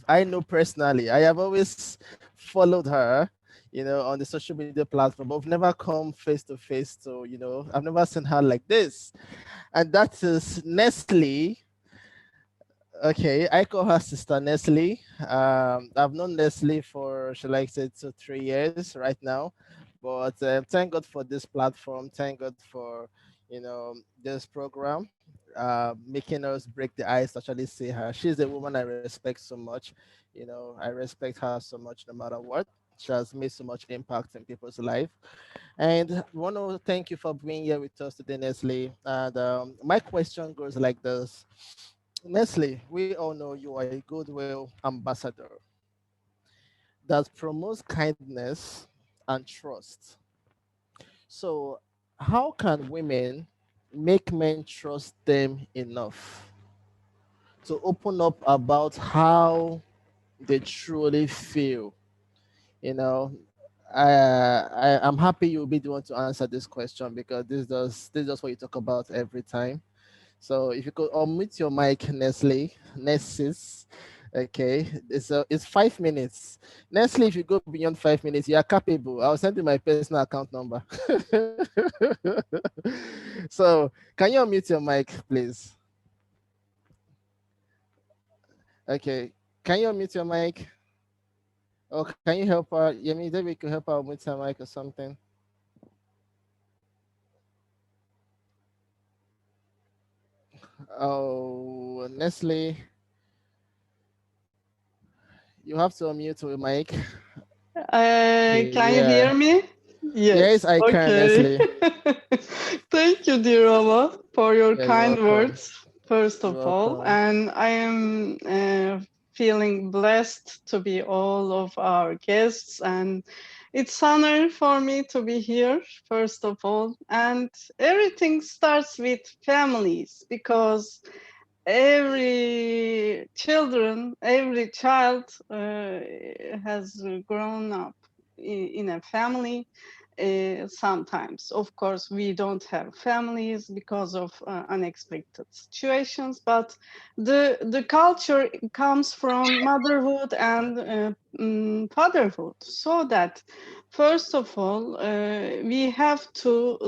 I know personally. I have always followed her, on the social media platform, but we've never come face to face. So, I've never seen her like this. And that is Nestle. Okay, I call her Sister Nestle. I've known Nestle for, she likes it, 3 years right now. But thank God for this platform. Thank God for, this program, making us break the ice to actually see her. She's a woman I respect so much. I respect her so much no matter what. She has made so much impact in people's life. And we want to thank you for being here with us today, Nestle. And my question goes like this. Nestle, we all know you are a goodwill ambassador that promotes kindness and trust. So, how can women make men trust them enough to open up about how they truly feel? You know, I'm happy you'll be the one to answer this question because this is what you talk about every time. So if you could unmute your mic, Nessis. Okay, it's 5 minutes. Nestle, if you go beyond 5 minutes, you are capable. I'll send you my personal account number. So can you unmute your mic, please? Okay, can you unmute your mic? Or can you help her? Yeah, maybe we could help her unmute her mic or something. Oh, Nestle, you have to unmute your mic. Okay, Can you yeah. hear me? Yes, Yes. I can, Okay. Nestle. Thank you, dear Rama, for your Yeah, you're kind welcome. words, first You're of all. welcome. And I am feeling blessed to be all of our guests. And it's honor for me to be here, first of all. And everything starts with families because every child has grown up in a family. Sometimes, of course, we don't have families because of unexpected situations, but the culture comes from motherhood and fatherhood. So that, first of all, we have to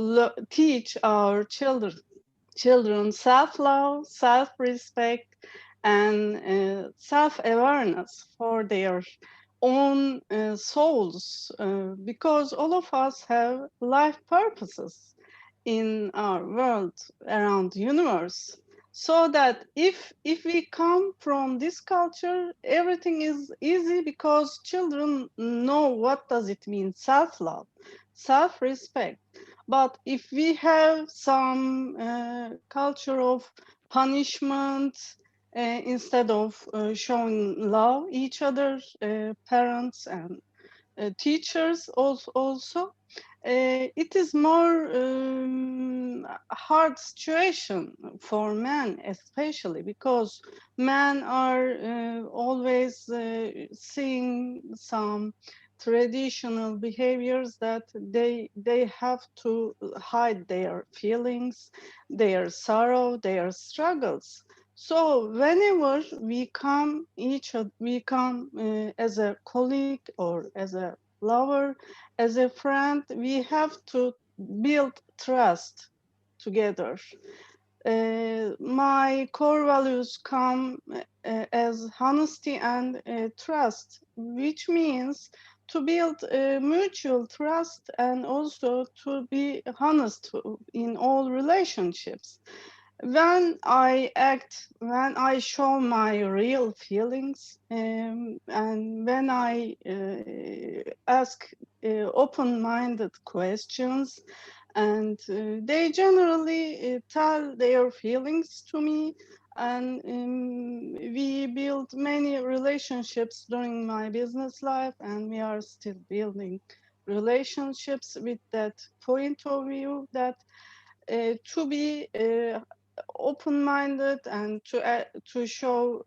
teach our children self-love, self-respect, and self-awareness for their own souls, because all of us have life purposes in our world around the universe. So that if we come from this culture, everything is easy because children know what does it mean self-love, self-respect. But if we have some culture of punishment, instead of showing love each other, parents and teachers also, it is more hard situation for men, especially because men are always seeing some traditional behaviors that they have to hide their feelings, their sorrow, their struggles. So whenever we come as a colleague or as a lover, as a friend, we have to build trust together. My core values come as honesty and trust, which means to build mutual trust and also to be honest in all relationships. When I act, when I show my real feelings, and when I ask open-minded questions, and they generally tell their feelings to me, and we build many relationships during my business life, and we are still building relationships with that point of view that to be open-minded and to show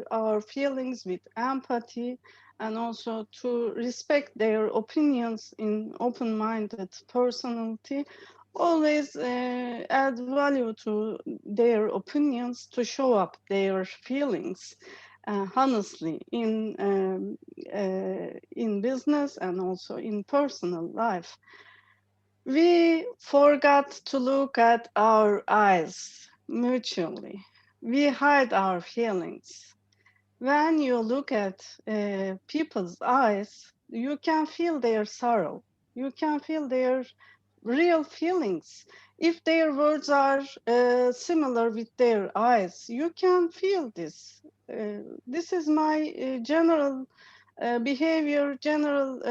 our feelings with empathy, and also to respect their opinions in open-minded personality, always add value to their opinions, to show up their feelings honestly in business and also in personal life. We forgot to look at our eyes mutually. We hide our feelings. When you look at people's eyes, you can feel their sorrow. You can feel their real feelings. If their words are similar with their eyes, you can feel this. This is my general behavior, general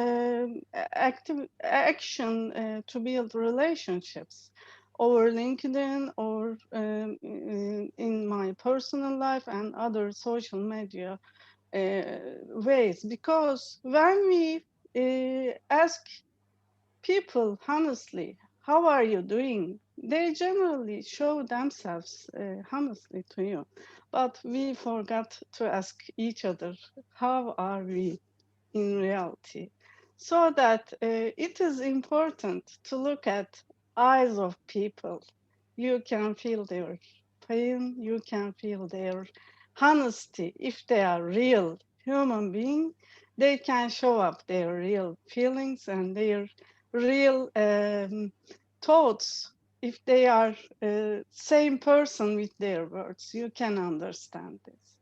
active action to build relationships over LinkedIn or in my personal life and other social media ways. Because when we ask people, honestly, how are you doing? They generally show themselves honestly to you, but we forgot to ask each other, how are we in reality? So that it is important to look at eyes of people. You can feel their pain, you can feel their honesty. If they are real human being, they can show up their real feelings and their real thoughts. If they are same person with their words, you can understand this.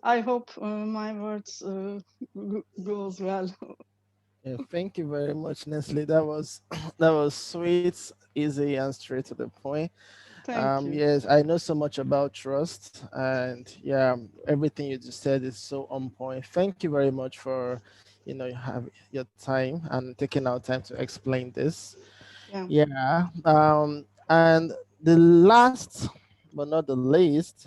I hope my words goes well. Yeah, thank you very much, Nestle. That was that was sweet, easy, and straight to the point. Thank you. Yes, I know so much about trust, and yeah, everything you just said is so on point. Thank you very much for, you have your time and taking our time to explain this. Yeah. Yeah. And the last but not the least,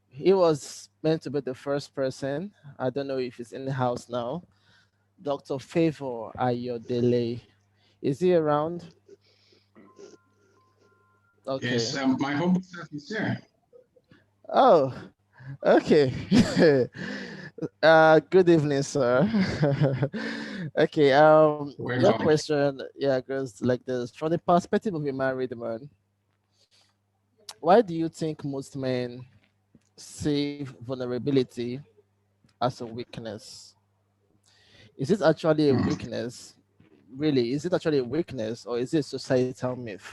he was meant to be the first person. I don't know if he's in the house now. Dr. Favor Ayodele. Is he around? Yes, Okay. my humble self is here. Oh, okay. Good evening, sir. Okay. Your Welcome. question, yeah, goes like this: from the perspective of a married man, why do you think most men see vulnerability as a weakness? Is it actually a Hmm. weakness? Really, is it actually a weakness, or is it societal myth?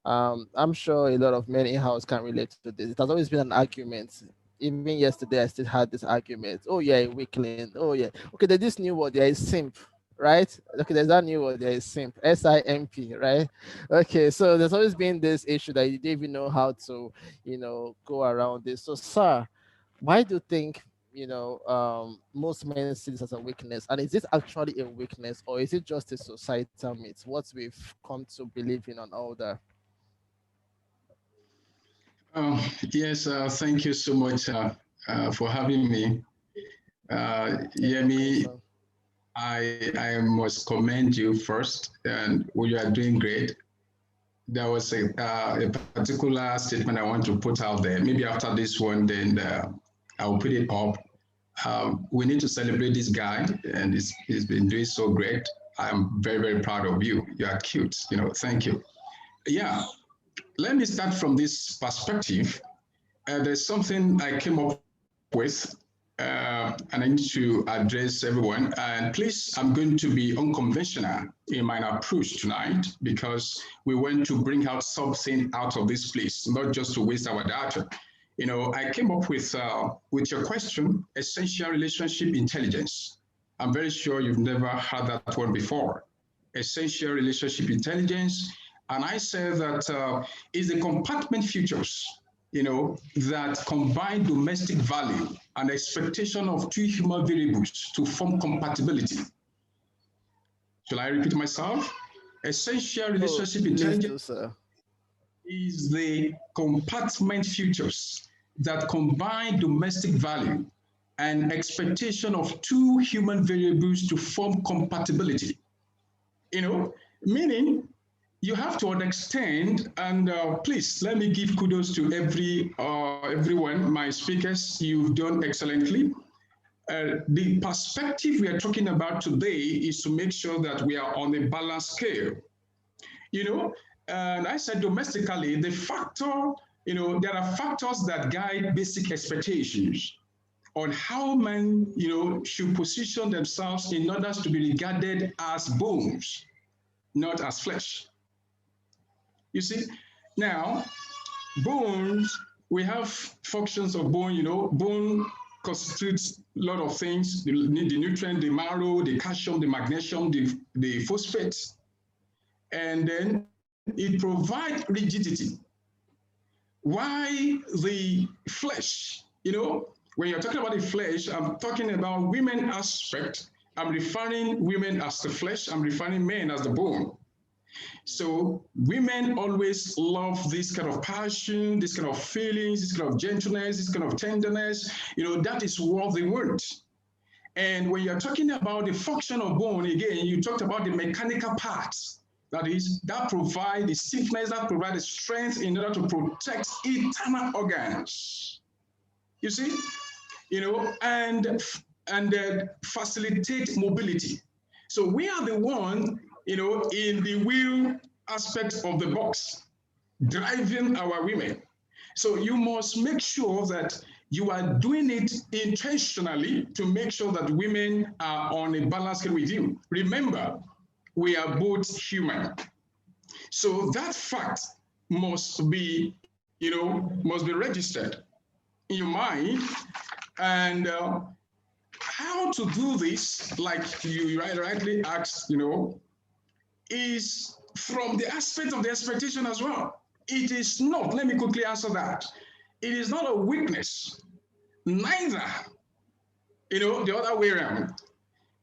I'm sure a lot of men in house can relate to this. It has always been an argument. Even yesterday, I still had this argument. Oh yeah, weakling. Oh yeah. Okay, there's this new word. There is simp, right? Okay, there's that new word. There is simp. SIMP, right? Okay, so there's always been this issue that you didn't even know how to, go around this. So, sir, why do you think most men see this as a weakness, and is it actually a weakness, or is it just a societal myth, what we've come to believe in on all that? Yes, thank you so much for having me. Yeah, welcome, Yemi, sir. I must commend you first, and you are doing great. There was a particular statement I want to put out there. Maybe after this one, then I'll put it up. We need to celebrate this guy, and he's been doing so great. I'm very, very proud of you. You are cute. Thank you. Yeah, let me start from this perspective. There's something I came up with, and I need to address everyone. And please, I'm going to be unconventional in my approach tonight because we want to bring out something out of this place, not just to waste our data. I came up with your question, essential relationship intelligence. I'm very sure you've never heard that one before. Essential relationship intelligence. And I said that is the compartment features that combine domestic value and expectation of two human variables to form compatibility. Shall I repeat myself? Essential Oh, relationship please intelligence do, sir. is the compartment features that combine domestic value and expectation of two human variables to form compatibility. Meaning you have to understand, and please let me give kudos to everyone, my speakers. You've done excellently. The perspective we are talking about today is to make sure that we are on a balanced scale. And I said domestically, there are factors that guide basic expectations on how men, should position themselves in order to be regarded as bones, not as flesh. You see, now bones, we have functions of bone, bone constitutes a lot of things, the nutrient, the marrow, the calcium, the magnesium, the phosphates, and then it provides rigidity. Why the flesh? When you're talking about the flesh, I'm talking about women aspect. I'm referring women as the flesh, I'm referring men as the bone. So women always love this kind of passion, this kind of feelings, this kind of gentleness, this kind of tenderness. That is what they want. And when you're talking about the function of bone, again, you talked about the mechanical parts. That is, that provide the stiffness, that provide the strength in order to protect internal organs. You see, and facilitate mobility. So we are the one, in the wheel aspect of the box, driving our women. So you must make sure that you are doing it intentionally to make sure that women are on a balance scale with you. Remember, we are both human. So that fact must be, must be registered in your mind. And how to do this, like you rightly asked, is from the aspect of the expectation as well. It is not, let me quickly answer that. It is not a weakness, neither, the other way around.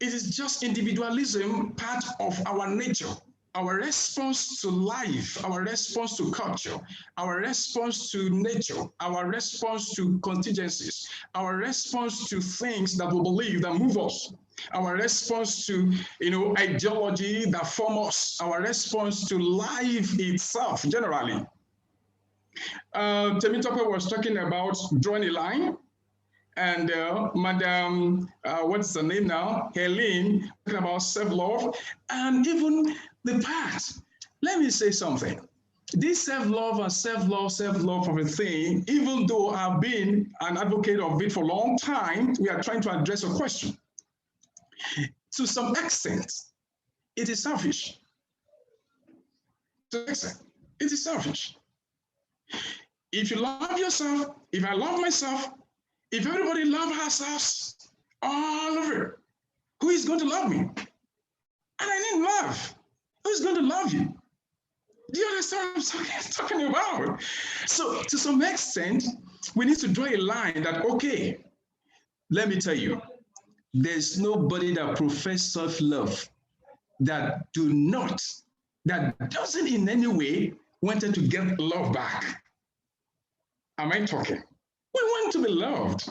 It is just individualism, part of our nature, our response to life, our response to culture, our response to nature, our response to contingencies, our response to things that we believe that move us, our response to, ideology that form us, our response to life itself generally. Temitope was talking about drawing a line, and Madam, what's the name now? Helene, talking about self-love, and even the past. Let me say something. This self-love and self-love of a thing, even though I've been an advocate of it for a long time, we are trying to address a question. To some extent, it is selfish. To some extent, it is selfish. If you love yourself, if I love myself, if everybody loves ourselves, all over, who is going to love me? And I need love. Who's going to love you? Do you understand what I'm talking about? So to some extent, we need to draw a line that, okay, let me tell you, there's nobody that professes self-love that doesn't in any way wanted to get love back. Am I talking? We want to be loved.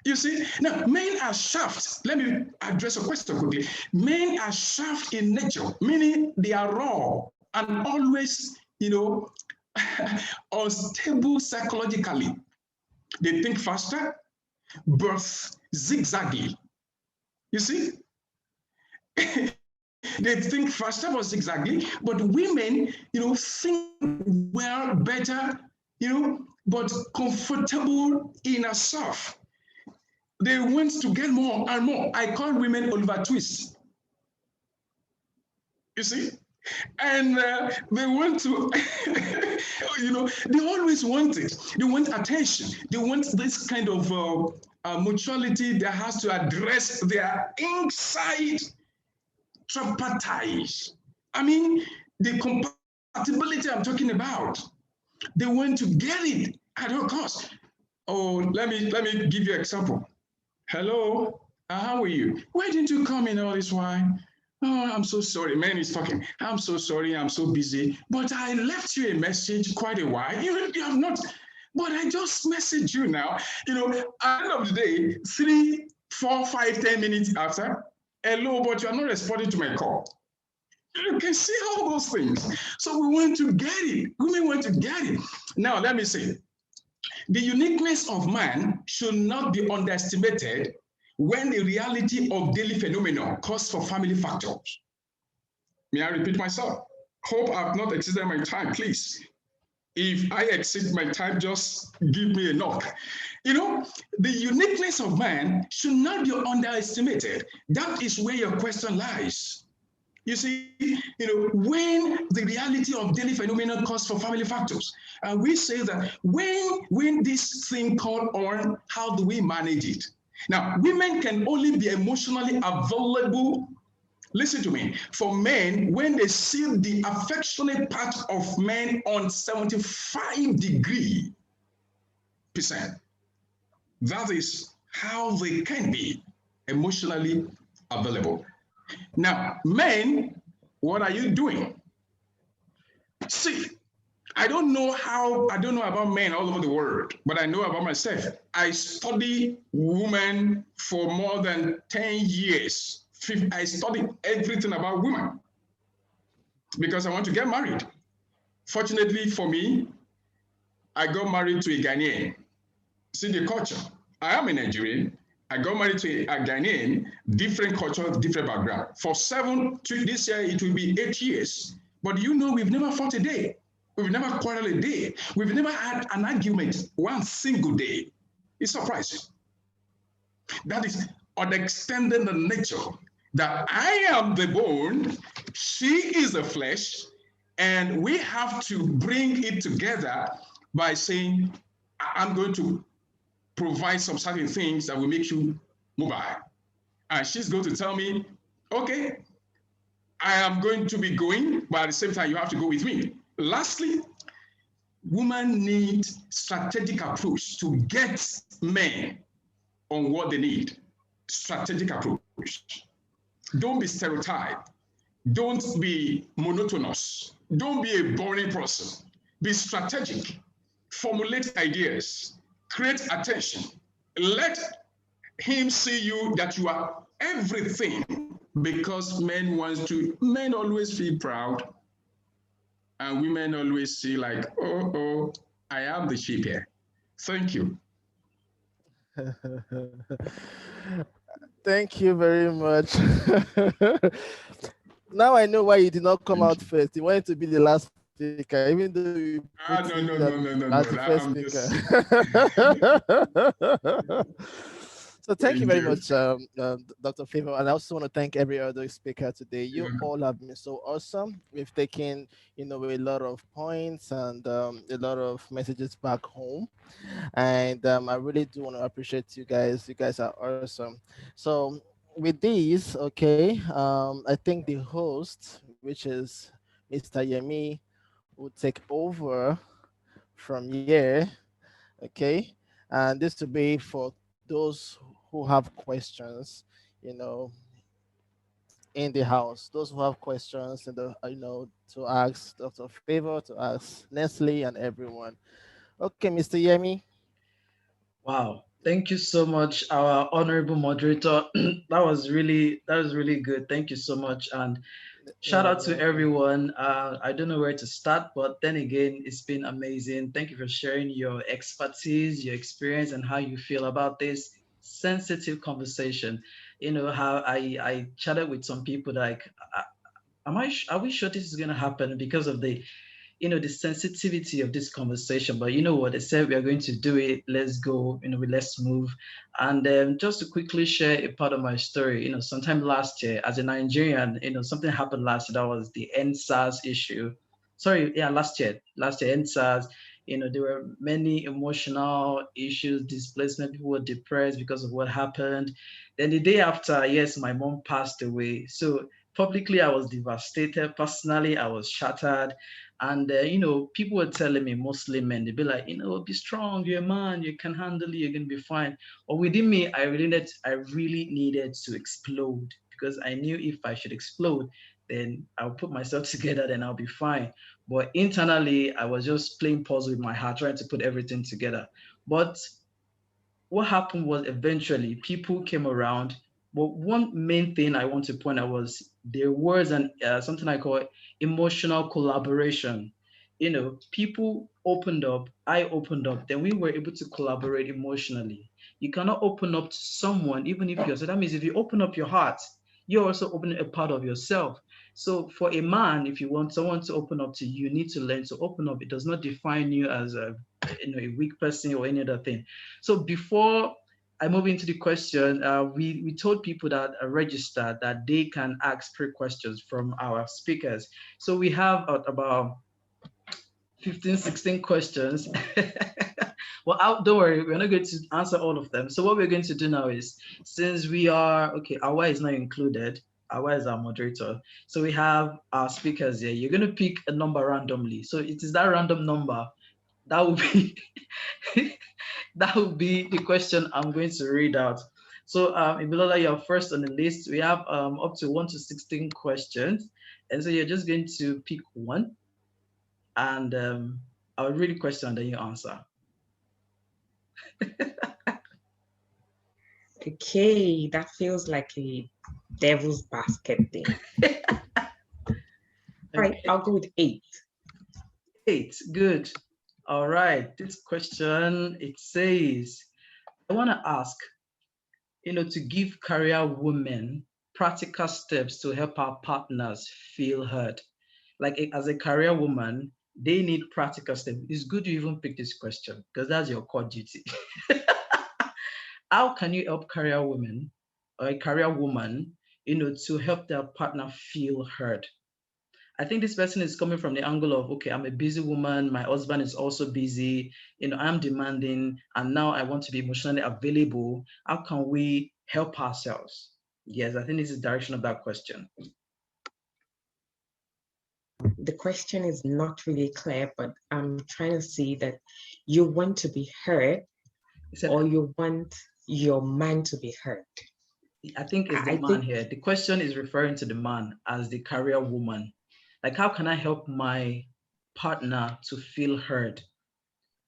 You see, now men are shaft. Let me address a question quickly. Men are shaft in nature, meaning they are raw and always, unstable psychologically. They think faster, birth zigzaggy. You see? They think faster but zigzaggy, but women, think well, better, but comfortable in herself. They want to get more and more. I call women Oliver Twist. You see? And they want to, they always want it. They want attention. They want this kind of mutuality that has to address their inside tripartite. I mean, the compatibility I'm talking about. They want to get it at all costs. Oh, let me give you an example. Hello, how are you? Why didn't you come in all this while? Oh, I'm so sorry. Man is talking. I'm so sorry. I'm so busy. But I left you a message quite a while. You have not. But I just messaged you now. At the end of the day, 3, 4, 5, 10 minutes after, hello, but you are not responding to my call. You can see all those things. So we want to get it. Women want to get it. Now, let me say, the uniqueness of man should not be underestimated when the reality of daily phenomena calls for family factors. May I repeat myself? Hope I've not exceeded my time, please. If I exceed my time, just give me a knock. The uniqueness of man should not be underestimated. That is where your question lies. You see, when the reality of daily phenomena calls for family factors, and we say that when this thing called on, how do we manage it? Now, women can only be emotionally available, listen to me, for men when they see the affectionate part of men on 75%. That is how they can be emotionally available. Now, men, what are you doing? See, I don't know about men all over the world, but I know about myself. I study women for more than 10 years. I studied everything about women because I want to get married. Fortunately for me, I got married to a Ghanaian. See the culture. I am a Nigerian. I got married to a Ghanaian, different culture, different background. For this year, it will be 8 years. But we've never fought a day. We've never quarreled a day. We've never had an argument one single day. It's surprising. That is unextended the nature that I am the bone, she is the flesh, and we have to bring it together by saying, I'm going to provide some certain things that will make you mobile. And she's going to tell me, okay, I am going to be going, but at the same time, you have to go with me. Lastly, women need strategic approach to get men on what they need. Strategic approach. Don't be stereotyped. Don't be monotonous. Don't be a boring person. Be strategic. Formulate ideas. Create attention. Let him see you that you are everything, because men always feel proud, and women always see like, oh, I am the sheep here. Thank you. Thank you very much. Now I know why you did not come out first. You wanted to be the last speaker, even though you put No. as the first speaker. So thank you very much, Dr. Favor. And I also want to thank every other speaker today. You all have been so awesome. We've taken, a lot of points and a lot of messages back home. And I really do want to appreciate you guys. You guys are awesome. So with these, okay, I think the host, which is Mr. Yemi, will take over from here. Okay, and this will be for those who have questions, you know, in the house. Those who have questions, and to ask Dr. Favor, to ask Nestle, and everyone. Okay, Mr. Yemi. Wow. Thank you so much, our honorable moderator. That was really good. Thank you so much. And shout out to everyone. I don't know where to start, but then again, it's been amazing. Thank you for sharing your expertise, your experience, and how you feel about this sensitive conversation. How I chatted with some people like, are we sure this is gonna happen because of the sensitivity of this conversation? But you know what, they said we are going to do it. Let's go, let's move. And just to quickly share a part of my story, sometime last year as a Nigerian, something happened last year. That was the NSAS issue. Sorry, yeah, last year NSAS. There were many emotional issues, displacement. People were depressed because of what happened. Then the day after, yes, my mom passed away. So publicly, I was devastated. Personally, I was shattered. And, people were telling me, mostly men, they'd be like, be strong, you're a man, you can handle it, you're going to be fine. But within me, I really needed to explode, because I knew if I should explode, then I'll put myself together, then I'll be fine. But internally, I was just playing puzzle with my heart, trying to put everything together. But what happened was eventually people came around. But one main thing I want to point out was there was something I call emotional collaboration. People opened up, I opened up, then we were able to collaborate emotionally. You cannot open up to someone, even if you're, so that means if you open up your heart, you're also opening a part of yourself. So for a man, if you want someone to open up to you, you need to learn to open up. It does not define you as a weak person or any other thing. So before I move into the question, we told people that are registered that they can ask 3 questions from our speakers. So we have about 15, 16 questions. Well, don't worry, we're not going to answer all of them. So what we're going to do now is, since we are, okay, Awa is not included. Awa is our moderator. So we have our speakers here. You're going to pick a number randomly. So it is that random number that will be that will be the question I'm going to read out. So Ibilola, you're first on the list. We have up to 1 to 16 questions. And so you're just going to pick one. And I will read the question and then you answer. Okay, that feels like a devil's basket thing. All right, I'll go with 8. 8, good. All right, this question, it says, I want to ask, to give career women practical steps to help our partners feel heard. Like as a career woman, they need practical steps. It's good you even pick this question because that's your core duty. How can you help career women or a career woman, to help their partner feel heard? I think this person is coming from the angle of, okay, I'm a busy woman, my husband is also busy, I'm demanding, and now I want to be emotionally available. How can we help ourselves? Yes, I think this is the direction of that question. The question is not really clear, but I'm trying to see that you want to be heard or you want your man to be heard. I think it's the man here. The question is referring to the man as the career woman. Like, how can I help my partner to feel heard?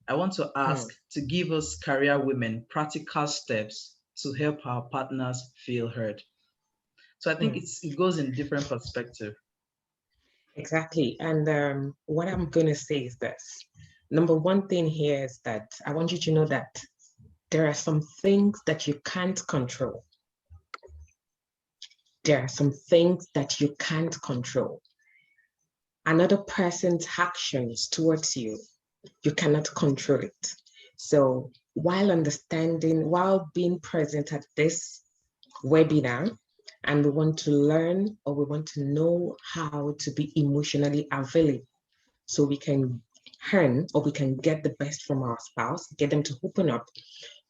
I want to ask to give us career women practical steps to help our partners feel heard. So I think it goes in different perspective. Exactly. And what I'm going to say is this. Number one thing here is that I want you to know that there are some things that you can't control. There are some things that you can't control. Another person's actions towards you, you cannot control it. So while being present at this webinar, and we want to learn or we want to know how to be emotionally available so we can earn or we can get the best from our spouse, get them to open up.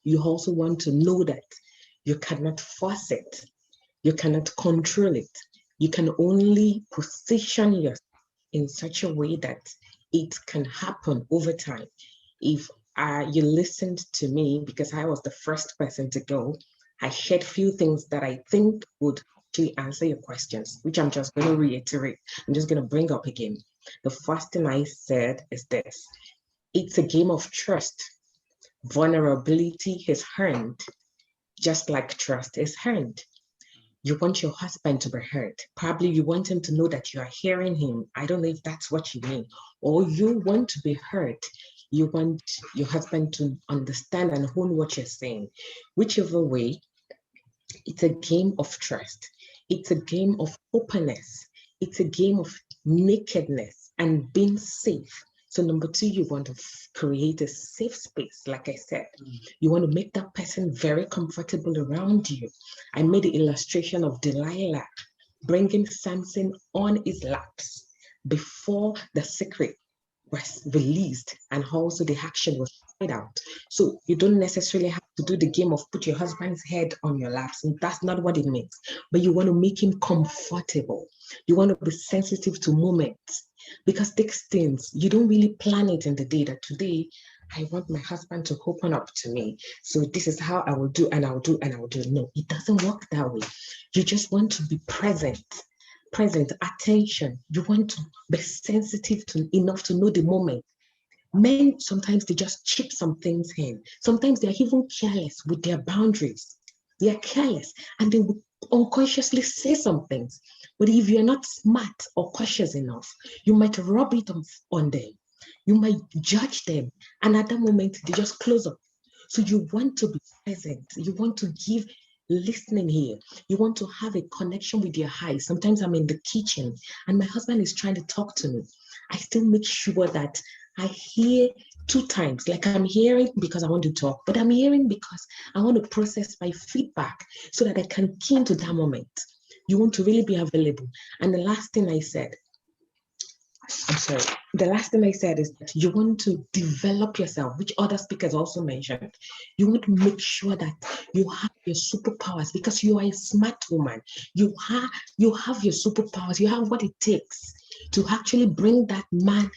You also want to know that you cannot force it. You cannot control it. You can only position yourself in such a way that it can happen over time. If you listened to me, because I was the first person to go, I shared a few things that I think would actually answer your questions, which I'm just going to reiterate. I'm just going to bring up again. The first thing I said is this. It's a game of trust. Vulnerability is earned, just like trust is earned. You want your husband to be heard. Probably you want him to know that you are hearing him. I don't know if that's what you mean. Or you want to be heard. You want your husband to understand and own what you're saying. Whichever way, it's a game of trust. It's a game of openness. It's a game of nakedness and being safe. So number 2, you want to create a safe space. Like I said, you want to make that person very comfortable around you. I made the illustration of Delilah bringing Samson on his laps before the secret was released and also the action was carried out. So you don't necessarily have to do the game of put your husband's head on your laps. And that's not what it means. But you want to make him comfortable. You want to be sensitive to moments. Because these things, you don't really plan it in the day that today, I want my husband to open up to me. So this is how I will do, and I will do, and I will do. No, it doesn't work that way. You just want to be present, attention. You want to be sensitive enough to know the moment. Men, sometimes they just chip some things in. Sometimes they're even careless with their boundaries. They are careless and they will unconsciously say some things. But if you're not smart or cautious enough, you might rub it on them. You might judge them. And at that moment, they just close up. So you want to be present. You want to give listening here. You want to have a connection with your eyes. Sometimes I'm in the kitchen and my husband is trying to talk to me. I still make sure that I hear 2 times, like I'm hearing because I want to talk, but I'm hearing because I want to process my feedback so that I can key into that moment. You want to really be available. And the last thing I said is that you want to develop yourself, which other speakers also mentioned. You want to make sure that you have your superpowers because you are a smart woman. You have your superpowers. You have what it takes to actually bring that man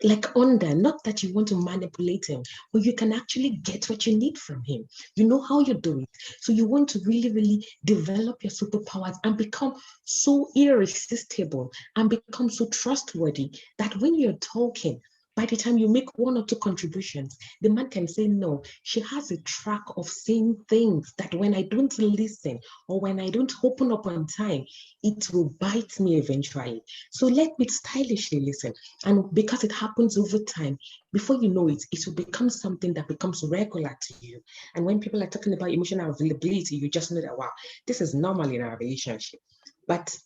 like under, not that you want to manipulate him, but you can actually get what you need from him. You know how you do it. So you want to really, really develop your superpowers and become so irresistible and become so trustworthy that when you're talking, by the time you make one or two contributions, the man can say, no, she has a track of saying things that when I don't listen or when I don't open up on time, it will bite me eventually. So let me stylishly listen. And because it happens over time, before you know it, it will become something that becomes regular to you. And when people are talking about emotional availability, you just know that, wow, this is normal in our relationship. But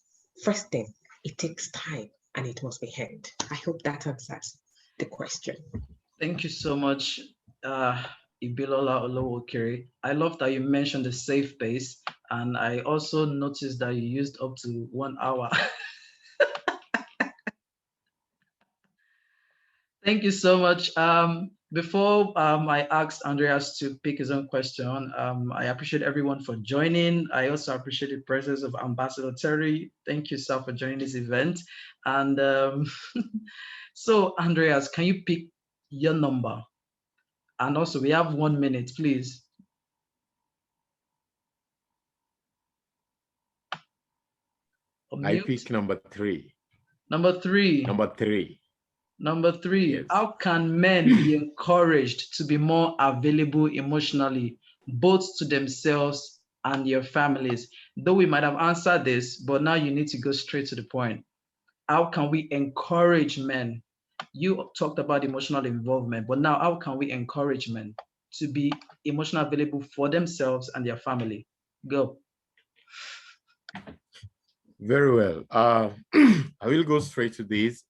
first thing, it takes time and it must be earned. I hope that answers the question. Thank you so much, Ibilola Olowokere. I love that you mentioned the safe pace, and I also noticed that you used up to 1 hour. Thank you so much. Before I asked Andreas to pick his own question, I appreciate everyone for joining. I also appreciate the presence of Ambassador Terry. Thank you, sir, for joining this event. And so, Andreas, can you pick your number? And also, we have 1 minute, please. I Unmute. pick number 3. Number 3. Number 3. Number 3, Yes. how can men be encouraged to be more available emotionally, both to themselves and their families? Though we might have answered this, but now you need to go straight to the point. How can we encourage men? You talked about emotional involvement, but now how can we encourage men to be emotionally available for themselves and their family? Go. Very well. I will go straight to this.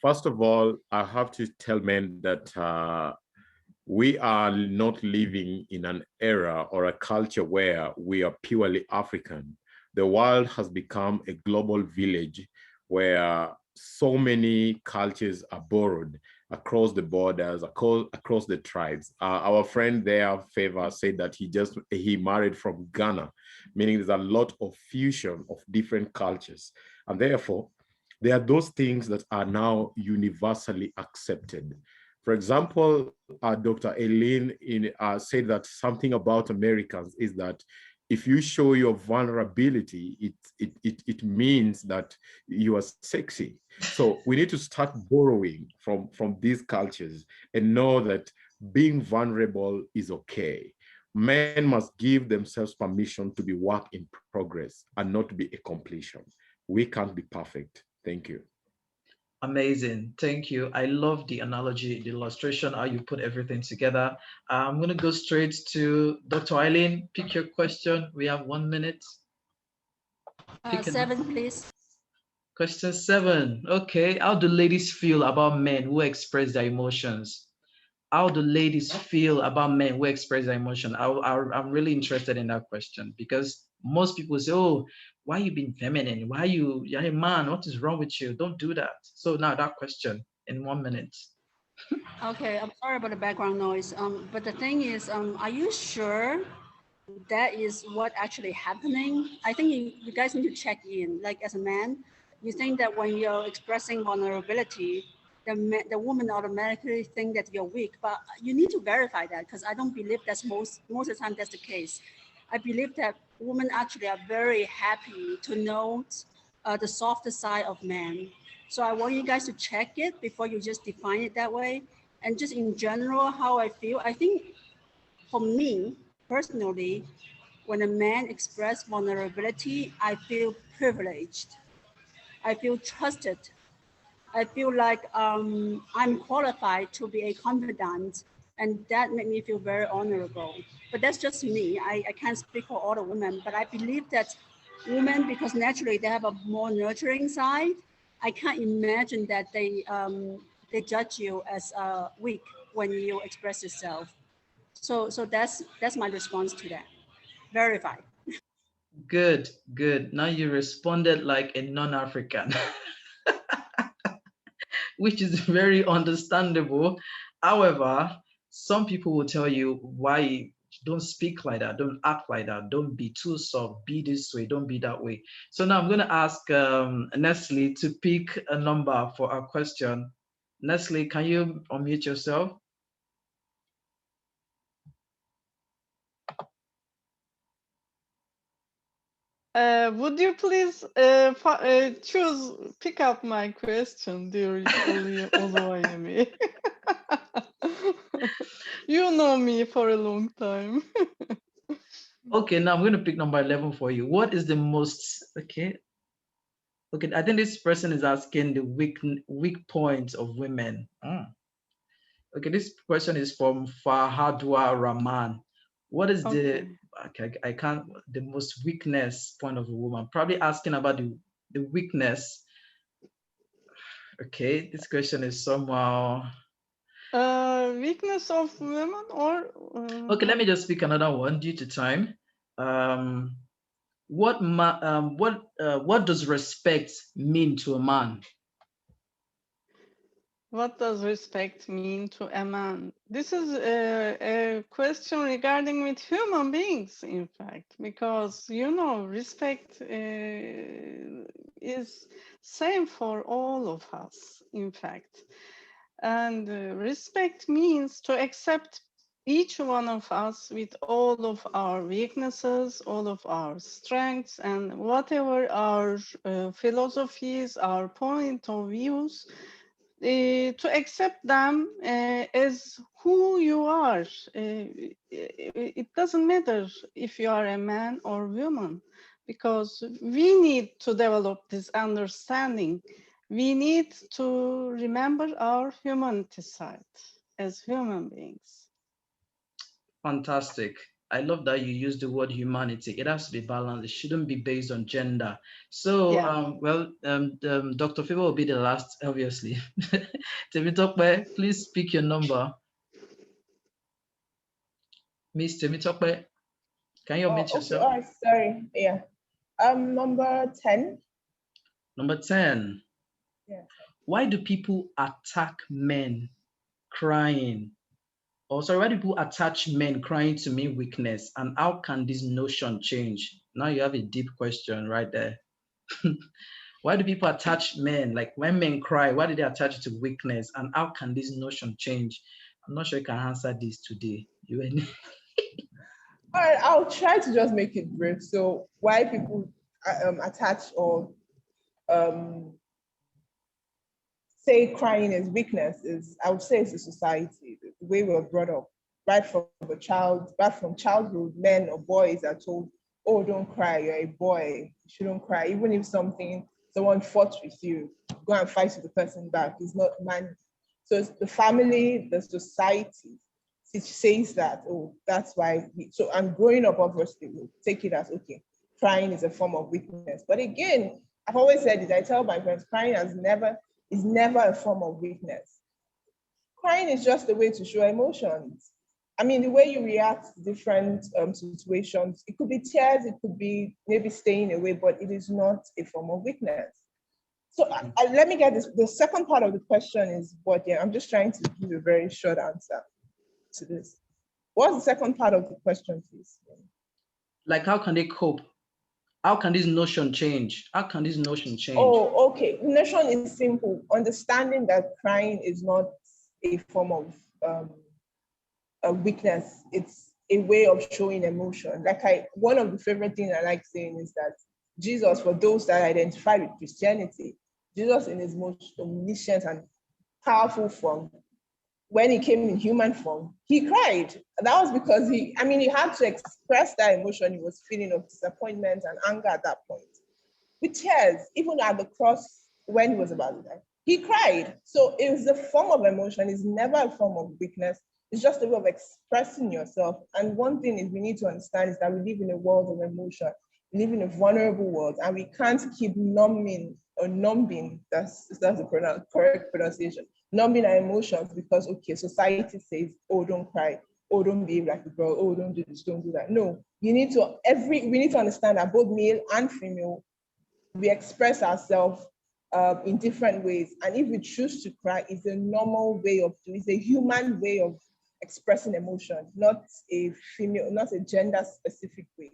First of all, I have to tell men that we are not living in an era or a culture where we are purely African. The world has become a global village where so many cultures are borrowed across the borders, across the tribes. Our friend there, Favor, said that he married from Ghana, meaning there's a lot of fusion of different cultures. And therefore, there are those things that are now universally accepted. For example, Dr. Eileen said that something about Americans is that if you show your vulnerability, it means that you are sexy. So we need to start borrowing from these cultures and know that being vulnerable is okay. Men must give themselves permission to be work in progress and not to be a completion. We can't be perfect. Thank you. Amazing. Thank you. I love the analogy, the illustration, how you put everything together. I'm going to go straight to Dr. Eileen. Pick your question. We have 1 minute. Pick 7, please. Question 7. Okay. How do ladies feel about men who express their emotions? How do ladies feel about men who express their emotion? I'm really interested in that question because most people say, oh, why you being feminine? Why you're a man? What is wrong with you? Don't do that. So now that question in 1 minute. Okay, I'm sorry about the background noise. But the thing is, are you sure that is what actually happening? I think you guys need to check in. Like as a man, you think that when you're expressing vulnerability, the woman automatically think that you're weak. But you need to verify that because I don't believe that's most of the time that's the case. I believe that women actually are very happy to know the softer side of men. So I want you guys to check it before you just define it that way. And just in general, how I feel, I think for me personally, when a man expresses vulnerability, I feel privileged. I feel trusted. I feel like I'm qualified to be a confidant, and that made me feel very honorable. But that's just me. I can't speak for all the women, but I believe that women, because naturally they have a more nurturing side, I can't imagine that they judge you as weak when you express yourself. So that's my response to that. Verify. Good, good. Now you responded like a non-African, which is very understandable. However, some people will tell you why don't speak like that, don't act like that, don't be too soft, be this way, don't be that way. So now I'm going to ask Nestle to pick a number for our question. Nestle, can you unmute yourself? Would you please pick up my question, dear Oluwayemi? You know me for a long time. Okay, now I'm going to pick number 11 for you. What is the most, okay, I think this person is asking the weak points of women. Okay, this question is from Fahadwa Rahman. What is the, okay, I can't, the most weakness point of a woman? Probably asking about the weakness. Okay, this question is somehow. Weakness of women or? Okay, let me just pick another one due to time. What does respect mean to a man? What does respect mean to a man? This is a question regarding with human beings, in fact, because, you know, respect is same for all of us, in fact. And respect means to accept each one of us with all of our weaknesses, all of our strengths, and whatever our philosophies, our point of views, to accept them as who you are. It doesn't matter if you are a man or woman, because we need to develop this understanding. We need to remember our humanity side as human beings. Fantastic. I love that you use the word humanity. It has to be balanced. It shouldn't be based on gender. So, Dr. Favor will be the last, obviously. Temitope, please speak your number. Miss Temitope, can you unmute yourself? Okay, sorry. Yeah. Number 10. Number 10. Yeah. Why do people attack men crying? Or sorry, why do people attach men crying to mean weakness? And how can this notion change? Now you have a deep question right there. Why do people attach men, like when men cry, why do they attach it to weakness? And how can this notion change? I'm not sure you can answer this today. All right, I'll try to just make it brief. So why people attach or say crying is weakness is, I would say, it's a society, the way we're brought up, right from childhood. Men or boys are told, oh, don't cry, you're a boy, you shouldn't cry. Even if someone fought with you, go and fight with the person back. It's not man. So it's the family, the society, it says that, oh, that's why. So I'm growing up, obviously, we'll take it as, okay, crying is a form of weakness. But again, I've always said it, I tell my friends, crying is never a form of weakness. Crying is just a way to show emotions. I mean, the way you react to different situations, it could be tears, it could be maybe staying away, but it is not a form of weakness. So let me get this. The second part of the question is what? Yeah, I'm just trying to give a very short answer to this. What's the second part of the question, please? Like, how can they cope? How can this notion change? How can this notion change? Oh, okay. The notion is simple. Understanding that crying is not a form of a weakness. It's a way of showing emotion. One of the favorite things I like saying is that Jesus, for those that identify with Christianity, Jesus in his most omniscient and powerful form, when he came in human form, he cried. And that was because he had to express that emotion he was feeling of disappointment and anger at that point. With tears, even at the cross when he was about to die, he cried. So it was a form of emotion. It's never a form of weakness. It's just a way of expressing yourself. And one thing is we need to understand is that we live in a world of emotion. We live in a vulnerable world, and we can't keep numbing, that's the correct pronunciation, numbing our emotions because, okay, society says, oh, don't cry, oh, don't behave like a girl, oh, don't do this, don't do that. No, we need to understand that both male and female, we express ourselves in different ways. And if we choose to cry, it's a normal way of doing, it's a human way of expressing emotion, not a gender specific way.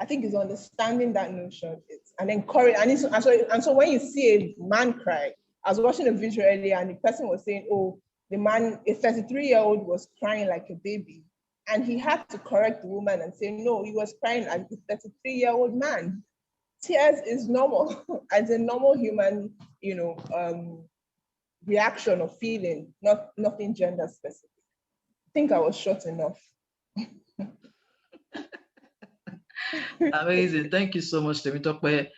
I think it's understanding that notion and encourage. And so when you see a man cry, I was watching a video earlier and the person was saying, oh, the man, a 33-year-old was crying like a baby. And he had to correct the woman and say, no, he was crying like a 33-year-old man. Tears is normal as a normal human, reaction or feeling, nothing gender specific. I think I was short enough. Amazing. Thank you so much, Temitope.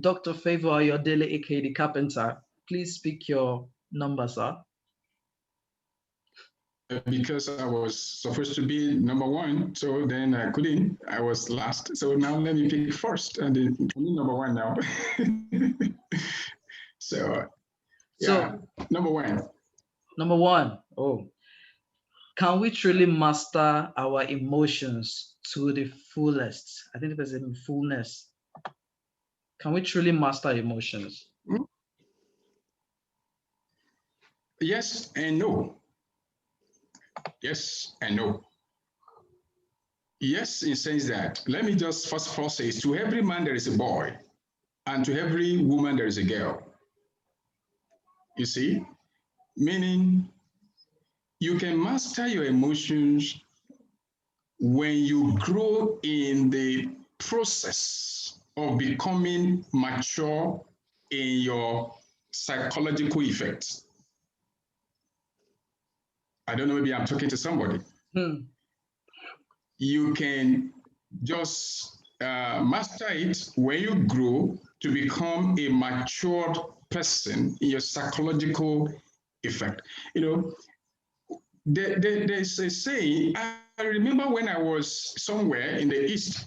Dr. Favor Ayodele, aka the Carpenter, please speak your number, sir. Because I was supposed to be number one, so then I couldn't. I was last. So now let me pick first, and then I'm number one now. So, yeah, number one. Number one. Oh, can we truly master our emotions to the fullest? I think it was in fullness. Can we truly master emotions? Yes and no. Yes and no. Yes, in sense that, let me just first of all say, to every man there is a boy, and to every woman there is a girl. You see? Meaning, you can master your emotions when you grow in the process of becoming mature in your psychological effects. I don't know, maybe I'm talking to somebody. You can just master it when you grow to become a matured person in your psychological effect. There's a saying, I remember when I was somewhere in the East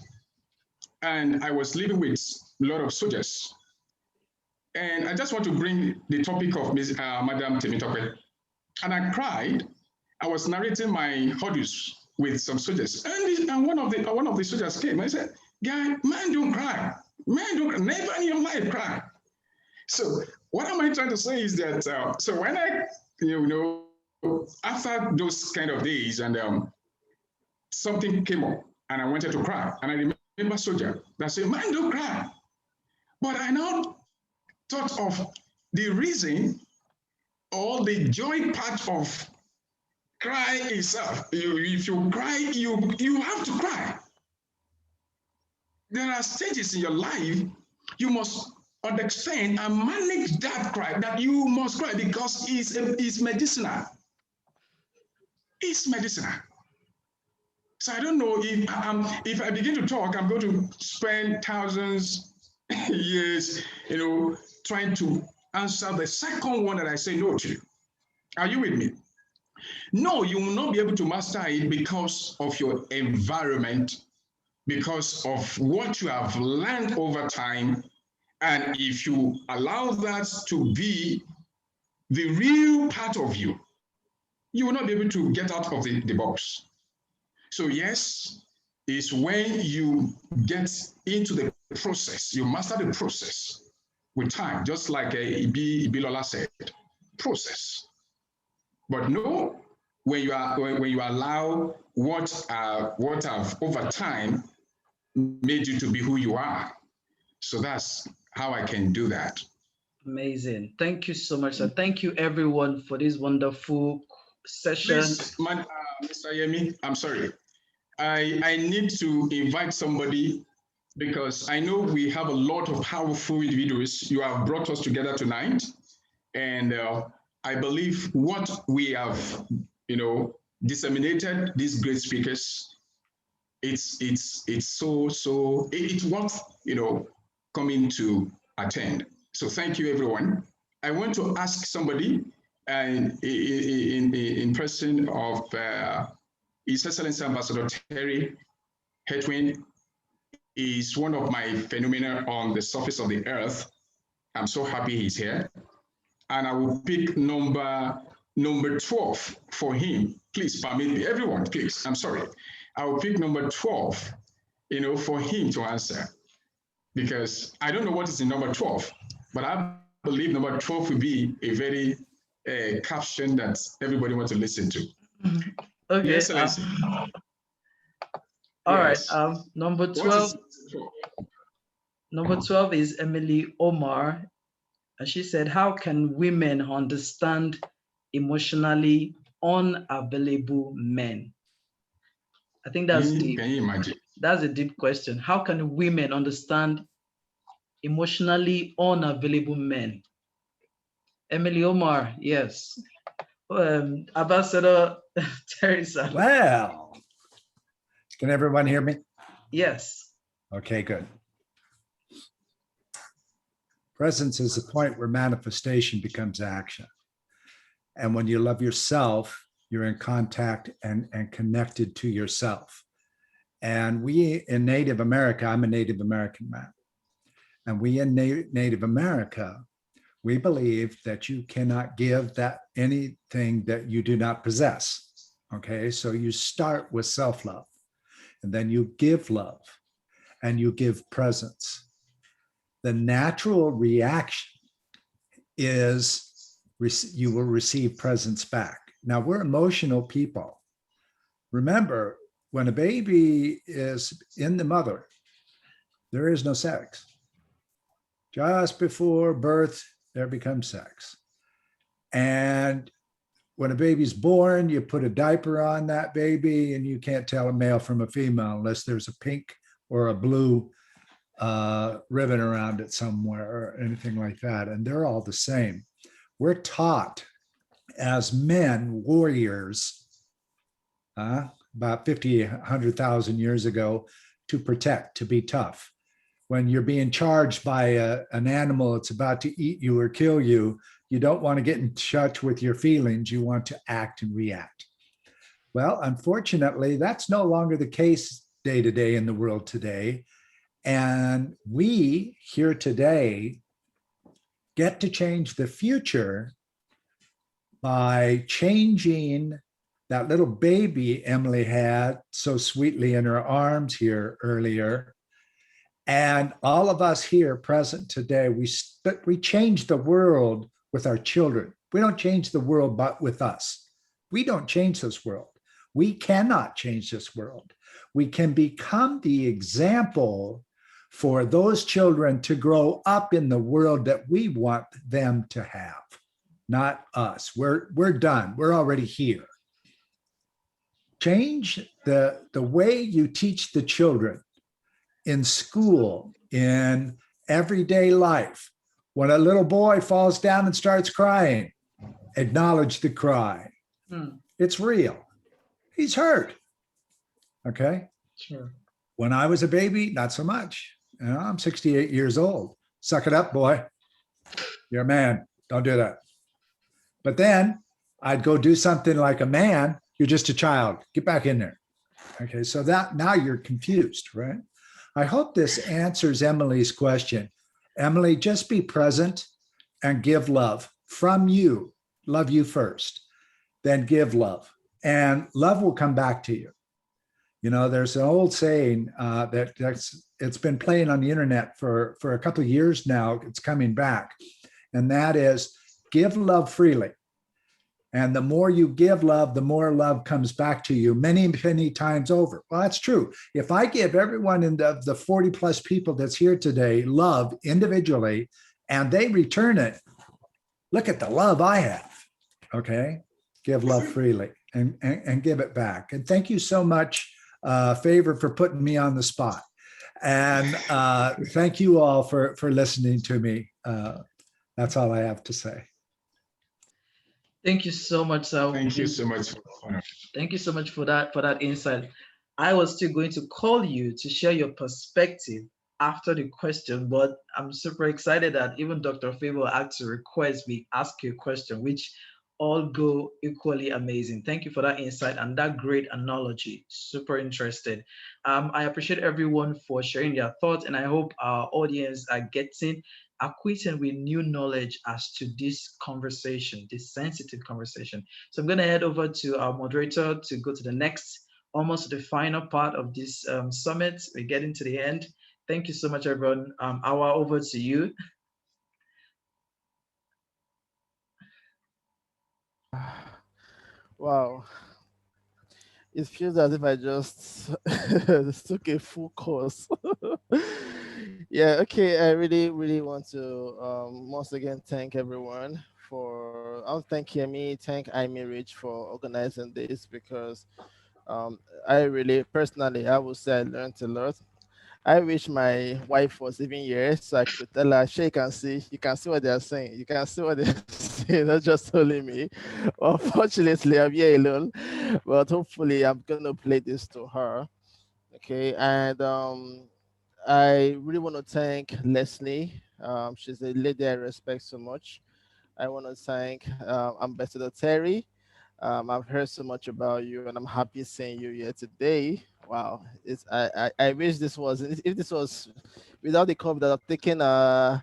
and I was living with a lot of soldiers. And I just want to bring the topic of Madam Temitope. And I cried. I was narrating my hurdles with some soldiers. And one of the soldiers came and said, guy, man, don't cry. Man, don't never in your life cry. So what am I trying to say is that, so when I, after those kind of days and something came up and I wanted to cry. And I remember soldier that said, man, don't cry. But I now thought of the reason or the joy part of cry itself. If you cry, you have to cry. There are stages in your life you must understand and manage that cry, that you must cry because it's medicinal. It's medicinal. So I don't know if I begin to talk, I'm going to spend thousands years, trying to answer the second one that I say no to. Are you with me? No, you will not be able to master it because of your environment, because of what you have learned over time. And if you allow that to be the real part of you, you will not be able to get out of the box. So yes, it's when you get into the process, you master the process with time, just like Ibilola said, process. But no, when you allow what have over time made you to be who you are. So that's how I can do that. Amazing. Thank you so much, sir. Thank you everyone for this wonderful session. Please, Mr. Yemi, I'm sorry. I need to invite somebody because I know we have a lot of powerful individuals. You have brought us together tonight. And I believe what we have, disseminated, these great speakers, it's worth, coming to attend. So thank you, everyone. I want to ask somebody in person of His Excellency Ambassador Terry Hetwin is one of my phenomena on the surface of the earth. I'm so happy he's here. And I will pick number 12 for him. Please permit me, everyone, please. I'm sorry. I will pick number 12, for him to answer. Because I don't know what is in number 12, but I believe number 12 will be a very caption that everybody wants to listen to. Okay. Yes, Excellency. All right. Number 12. Number 12 is Emily Omar. And she said, how can women understand emotionally unavailable men? I think that's deep. Can you imagine? That's a deep question. How can women understand emotionally unavailable men? Emily Omar, yes. Ambassador Teresa. Well, can everyone hear me? Yes. Okay, good. Presence is the point where manifestation becomes action. And when you love yourself, you're in contact and connected to yourself. And we in Native America, I'm a Native American man, and we in Native America, we believe that you cannot give that anything that you do not possess. Okay, so you start with self-love, and then you give love, and you give presence. The natural reaction is you will receive presence back. Now, we're emotional people. Remember, when a baby is in the mother, there is no sex. Just before birth, there becomes sex. And when a baby's born, you put a diaper on that baby and you can't tell a male from a female unless there's a pink or a blue ribbon around it somewhere or anything like that. And they're all the same. We're taught as men, warriors, about 50, 100,000 years ago, to protect, to be tough. When you're being charged by an animal that's about to eat you or kill you, you don't want to get in touch with your feelings. You want to act and react. Well, unfortunately, that's no longer the case day to day in the world today. And we here today get to change the future by changing that little baby Emily had so sweetly in her arms here earlier. And all of us here present today, we change the world with our children. We don't change the world but with us. We don't change this world. We cannot change this world. We can become the example for those children to grow up in the world that we want them to have, not us. We're done. We're already here. Change the way you teach the children in school, in everyday life. When a little boy falls down and starts crying, acknowledge the cry. It's real. He's hurt. Okay? Sure. When I was a baby, not so much. You know, I'm 68 years old. Suck it up, boy. You're a man. Don't do that. But then I'd go do something like a man. You're just a child. Get back in there. Okay, so that now you're confused, right? I hope this answers Emily's question. Emily, just be present and give love from you. Love you first, then give love. And love will come back to you. You know, there's an old saying it's been playing on the internet for a couple of years now. It's coming back. And that is give love freely. And the more you give love, the more love comes back to you many, many times over. Well, that's true. If I give everyone in the 40 plus people that's here today love individually, and they return it, look at the love I have. Okay? Give love freely and give it back. And thank you so much, Favor, for putting me on the spot. And thank you all for listening to me. That's all I have to say. Thank you so much, sir. Thank you so much. Thank you so much for that insight. I was still going to call you to share your perspective after the question, but I'm super excited that even Dr. Favor had to request we ask you a question, which all go equally amazing. Thank you for that insight and that great analogy. Super interested. I appreciate everyone for sharing their thoughts, and I hope our audience are getting acquainted with new knowledge as to this conversation, this sensitive conversation. So I'm going to head over to our moderator to go to the next, almost the final part of this summit. We're getting to the end. Thank you so much, everyone. Awa, over to you. Wow. It feels as if I just took a full course. Yeah, okay. I really, really want to once again thank everyone for. I'll thank Yemi, thank Imeyreach for organizing this because I really personally I would say I learned a lot. I wish my wife was even here so I could tell her, she can see, you can see what they are saying. You can see what they're saying, not just only me. Unfortunately, I'm here alone, but hopefully I'm gonna play this to her. Okay, and I really want to thank Leslie. She's a lady I respect so much. I want to thank Ambassador Terry. I've heard so much about you, and I'm happy seeing you here today. Wow, I wish this was if this was without the COVID. I've taken a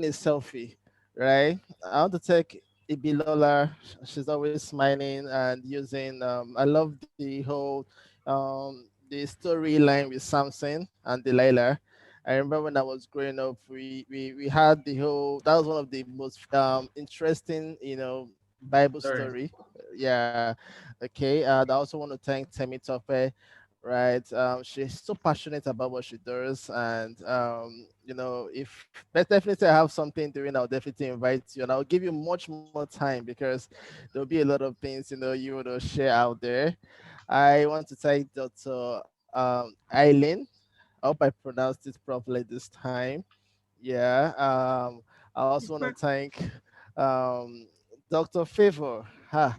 selfie, right? I want to take Ibilola. She's always smiling and using. I love the storyline with Samson and Delilah. I remember when I was growing up, we had the whole. That was one of the most interesting, Bible Sorry. story. Yeah. Okay. I also want to thank Temi Tope, right? She's so passionate about what she does, and if but definitely I have something doing, I'll definitely invite you, and I'll give you much more time because there'll be a lot of things you want to share out there. I want to thank Dr. Eileen. I hope I pronounced it properly this time. Yeah. I also want to thank Dr. Favor. Ha.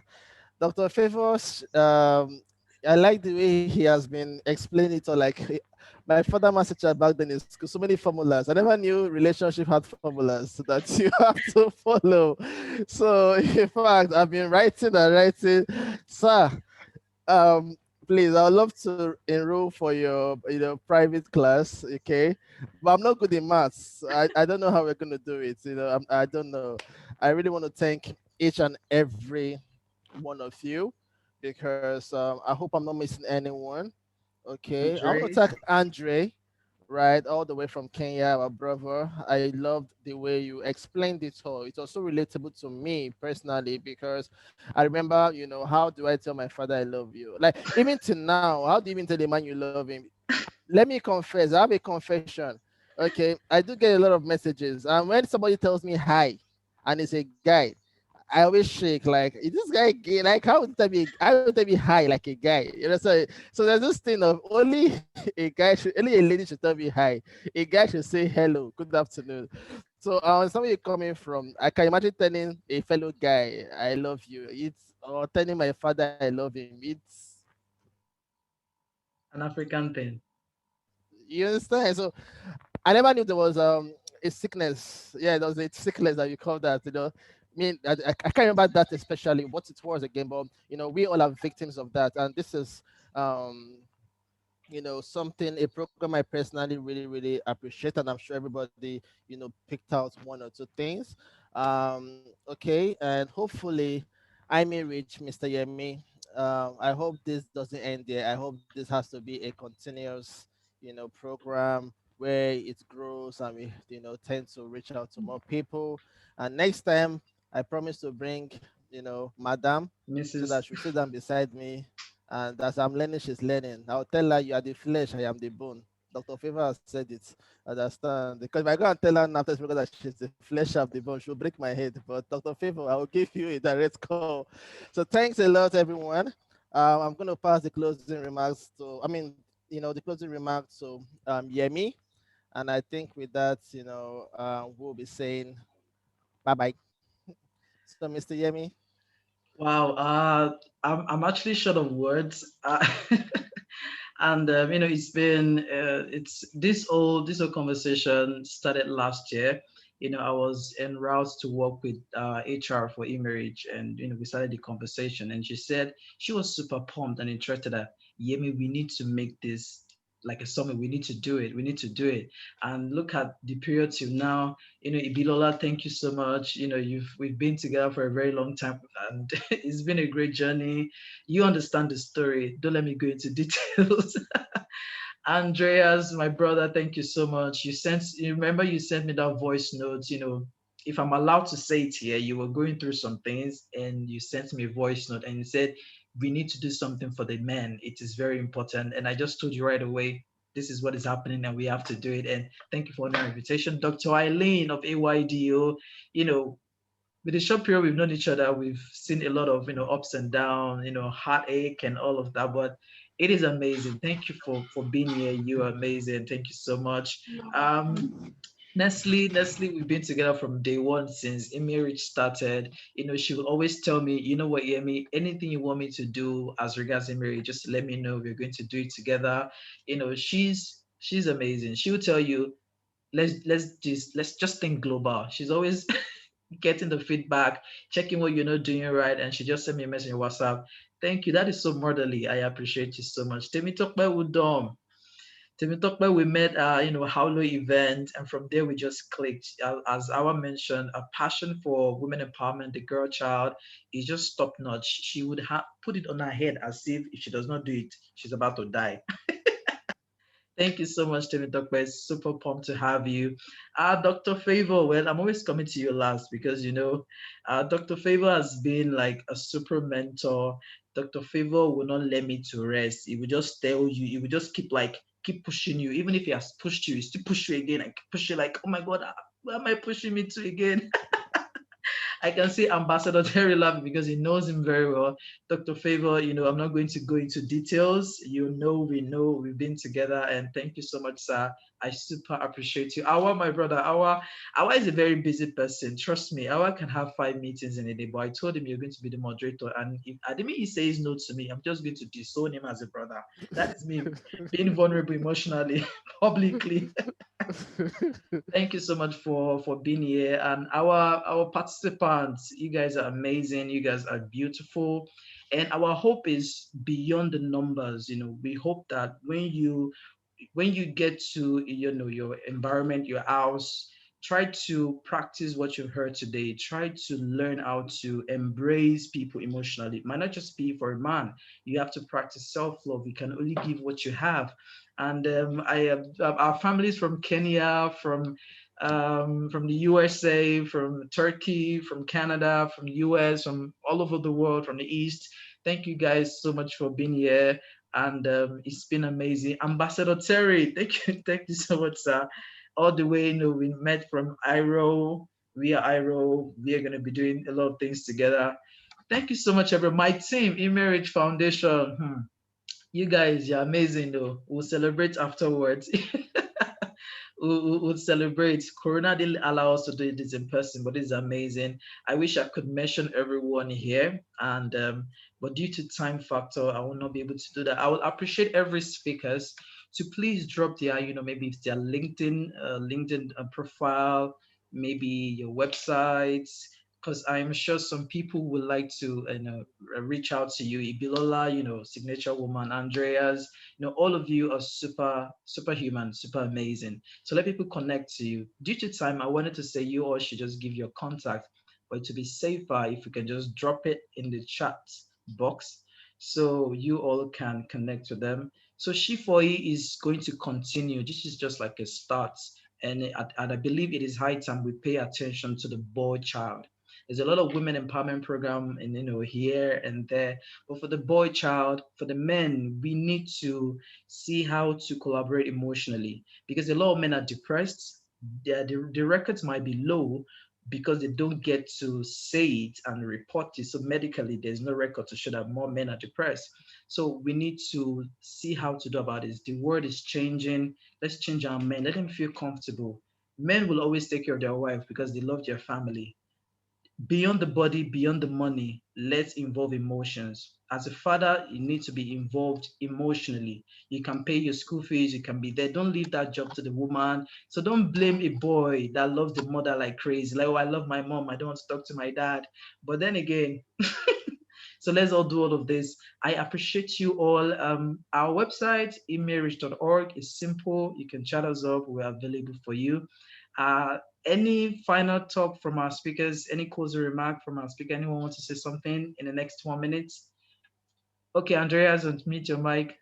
Dr. Favors, I like the way he has been explaining it all. Like my father master teacher back then in school, so many formulas. I never knew relationship had formulas that you have to follow. So in fact, I've been writing and writing, sir. Um, please, I would love to enroll for your private class, okay? But I'm not good in maths. I don't know how we're gonna do it. I don't know. I really want to thank each and every one of you because I hope I'm not missing anyone. Okay, I want to Andre. thank Andre, right, all the way from Kenya, our brother. I loved the way you explained it all. It was so relatable to me personally because I remember, how do I tell my father I love you? Like even to now, how do you even tell a man you love him? Let me confess, I have a confession. Okay, I do get a lot of messages, and when somebody tells me hi, and it's a guy, I always shake like, is this guy gay? Like, how would they be high like a guy? So there's this thing of only only a lady should tell me hi. A guy should say hello, good afternoon. So somewhere you're coming from, I can imagine telling a fellow guy I love you. It's or telling my father I love him. An African thing. You understand? So I never knew there was a sickness. Yeah, there was a sickness that you call that. I mean, I can't remember that especially what it was again, but we all are victims of that, and this is um something a program I personally really really appreciate, and I'm sure everybody picked out one or two things. Okay, and hopefully I may reach Mr. Yemi. I hope this doesn't end there. I hope this has to be a continuous program where it grows and we tend to reach out to more people. And next time I promise to bring Madam so Mrs. that she'll sit down beside me, and as I'm learning, she's learning. I'll tell her, you are the flesh, I am the bone. Dr. Favor has said it. Understand? Because if I go and tell her after this that she's the flesh of the bone, she'll break my head. But Dr. Favor, I will give you a direct call. So thanks a lot, everyone. I'm going to pass the closing remarks the closing remarks to Yemi. And I think with that, we'll be saying bye bye. So, Mr. Yemi. Wow. I'm actually short of words. And it's this whole conversation started last year. I was en route to work with HR for Imeyreach, and we started the conversation, and she said she was super pumped and interested that, Yemi, we need to make this like a summit. We need to do it. We need to do it. And look at the period till now. Ibilola, thank you so much. We've been together for a very long time, and it's been a great journey. You understand the story. Don't let me go into details. Andreas, my brother, thank you so much. You remember you sent me that voice note, if I'm allowed to say it here, you were going through some things and you sent me a voice note and you said, we need to do something for the men. It is very important. And I just told you right away, this is what is happening and we have to do it. And thank you for the invitation. Dr. Eileen of AYDO, you know, with the short period we've known each other, we've seen a lot of, ups and downs, heartache and all of that. But it is amazing. Thank you for being here. You are amazing. Thank you so much. Nestle, we've been together from day one since Imeyreach started. She will always tell me, you know what, Yemi, anything you want me to do as regards Imeyreach, just let me know. We're going to do it together. She's amazing. She will tell you, let's just think global. She's always getting the feedback, checking what you're not doing right, and she just sent me a message on WhatsApp. Thank you. That is so motherly. I appreciate you so much. Temi Tokpe Udom. Temi Tokpe, we met Howlo event, and from there we just clicked. As Awa mentioned, a passion for women empowerment, the girl child, is just top notch. She would put it on her head as if she does not do it, she's about to die. Thank you so much, Timmy Dokpe. It's super pumped to have you. Dr. Favor, well, I'm always coming to you last because, Dr. Favor has been like a super mentor. Dr. Favor will not let me to rest. He will just tell you, he will just keep pushing you. Even if he has pushed you, he still push you again and push you like, oh my God, where am I pushing me to again? I can see Ambassador Terry laughing because he knows him very well. Dr. Favor, I'm not going to go into details. We know, we've been together, and thank you so much, sir. I super appreciate you. Awa, my brother, Awa is a very busy person. Trust me, Awa can have 5 meetings in a day, but I told him you're going to be the moderator. And if Ademi he says no to me, I'm just going to disown him as a brother. That is me being vulnerable emotionally, publicly. Thank you so much for being here, and our participants. You guys are amazing. You guys are beautiful, and our hope is beyond the numbers. We hope that when you get to your environment, your house, try to practice what you've heard today. Try to learn how to embrace people emotionally. It might not just be for a man. You have to practice self-love. You can only give what you have. And I have our families from Kenya, from the USA, from Turkey, from Canada, from the US, from all over the world, from the East. Thank you guys so much for being here, and it's been amazing. Ambassador Terry, thank you so much, sir. All the way, we met from IRO. We are IRO. We are going to be doing a lot of things together. Thank you so much, everyone. My team, Imeyreach Foundation. You guys, you're amazing, though. We'll celebrate afterwards. we'll celebrate. Corona didn't allow us to do this in person, but it's amazing. I wish I could mention everyone here, and but due to time factor, I will not be able to do that. I will appreciate every speakers to please drop their, maybe it's their LinkedIn profile, maybe your websites, because I'm sure some people would like to reach out to you. Ibilola, Signature Woman, Andreas, all of you are superhuman, super amazing. So let people connect to you. Due to time, I wanted to say you all should just give your contact, but to be safer, if you can just drop it in the chat box so you all can connect with them. So SheForHe is going to continue. This is just like a start. And I believe it is high time we pay attention to the boy child. There's a lot of women empowerment program and here and there, but for the boy child, for the men, we need to see how to collaborate emotionally, because a lot of men are depressed. The records might be low because they don't get to say it and report it. So medically, there's no record to show that more men are depressed. So we need to see how to do about this. The world is changing. Let's change our men. Let them feel comfortable. Men will always take care of their wife because they love their family. Beyond the body, beyond the money, let's involve emotions. As a father, you need to be involved emotionally. You can pay your school fees, you can be there. Don't leave that job to the woman. So don't blame a boy that loves the mother like crazy. Like, oh, I love my mom, I don't want to talk to my dad. But then again, so let's all do all of this. I appreciate you all. Our website, imeyreach.org, is simple. You can chat us up. We're available for you. Any final talk from our speakers? Any closing remark from our speaker? Anyone want to say something in the next 1 minute? Okay, Andreas, unmute your mic.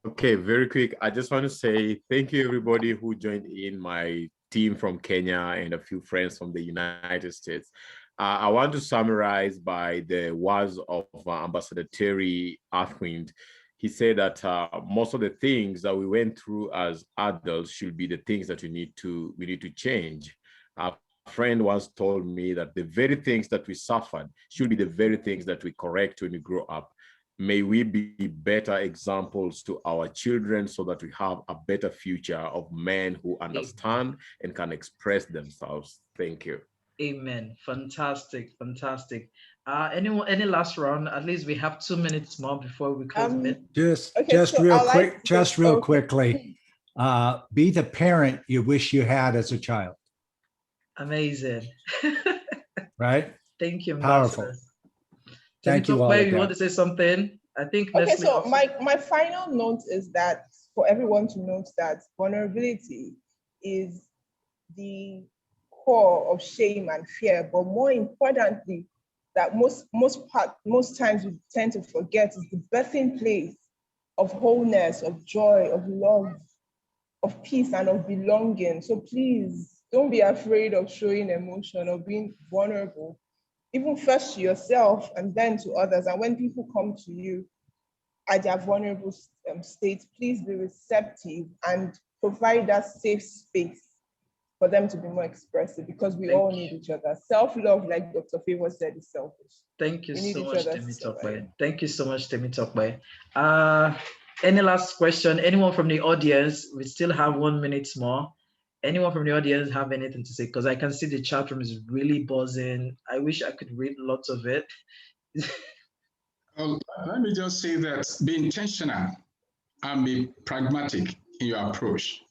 Okay, very quick. I just want to say thank you, everybody who joined in, my team from Kenya and a few friends from the United States. I want to summarize by the words of Ambassador Terry Earthwind. he said that most of the things that we went through as adults should be the things that we need to change. A friend once told me that the very things that we suffered should be the very things that we correct when we grow up. May we be better examples to our children so that we have a better future of men who understand and can express themselves. Thank you. Amen. Fantastic, fantastic. Anyone, any last round? At least we have 2 minutes more before we close it. Just real quickly. Be the parent you wish you had as a child. Amazing. Right? Thank you, Powerful. Ambassador. Thank you all. You want to say something? I think. Okay, so my final note is that for everyone to note that vulnerability is the core of shame and fear, but more importantly, that most times we tend to forget is the birthing place of wholeness, of joy, of love, of peace, and of belonging. So please don't be afraid of showing emotion or being vulnerable, even first to yourself and then to others. And when people come to you at their vulnerable state, please be receptive and provide that safe space for them to be more expressive, because we all need each other. Self-love, like Dr. Favor said, is selfish. Thank you so much, Temitope. Thank you so much, Temitope. Any last question? Anyone from the audience? We still have 1 minute more. Anyone from the audience have anything to say? Because I can see the chat room is really buzzing. I wish I could read lots of it. Let me just say that be intentional and be pragmatic in your approach.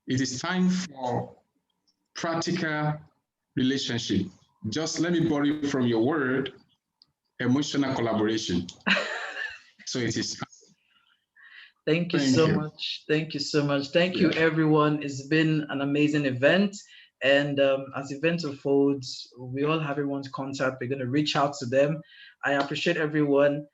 It is time for practical relationship. Just let me borrow from your word, emotional collaboration. So it is. Thank you so much. Thank you so much. Thank you, everyone. It's been an amazing event. And as the event unfolds, we all have everyone's contact. We're going to reach out to them. I appreciate everyone.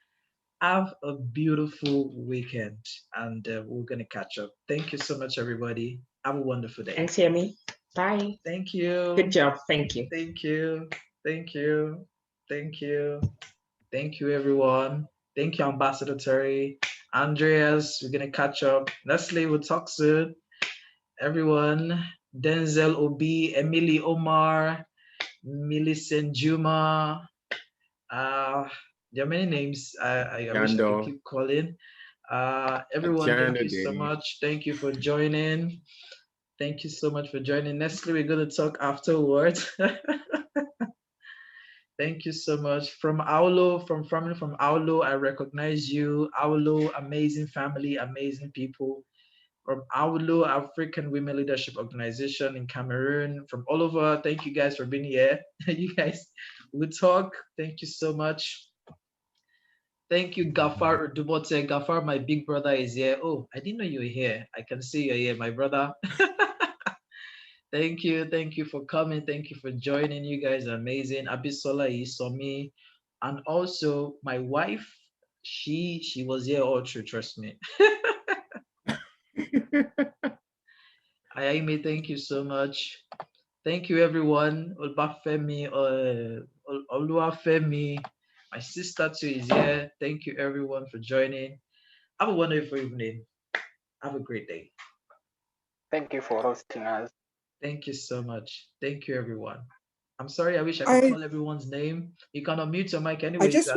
Have a beautiful weekend, and we're going to catch up. Thank you so much, everybody. Have a wonderful day. Thanks, Yemi. Bye. Thank you. Good job. Thank you. Thank you. Thank you. Thank you. Thank you, everyone. Thank you, Ambassador Terry. Andreas, we're going to catch up. Leslie, we'll talk soon. Everyone, Denzel Obi, Emily Omar, Millicent Juma. There are many names I wish I could keep calling. Everyone, thank you so much. Thank you for joining. Thank you so much for joining. Nestle, we're going to talk afterwards. Thank you so much. From Aulo, from family from Aulo, I recognize you. Aulo, amazing family, amazing people. From Aulo, African Women Leadership Organization in Cameroon, from all over. Thank you guys for being here. You guys will talk. Thank you so much. Thank you, Gafar Dubote. Gafar, my big brother, is here. Oh, I didn't know you were here. I can see you're here, my brother. Thank you. Thank you for coming. Thank you for joining. You guys are amazing. Abisola Isomi. And also my wife, she was here all through, trust me. Ayame, thank you so much. Thank you, everyone. Olbafemi, Oluwafemi, my sister too is here. Thank you, everyone, for joining. Have a wonderful evening. Have a great day. Thank you for hosting us. Thank you so much. Thank you, everyone. I'm sorry, I wish I could call everyone's name. You can unmute your mic anyway. I just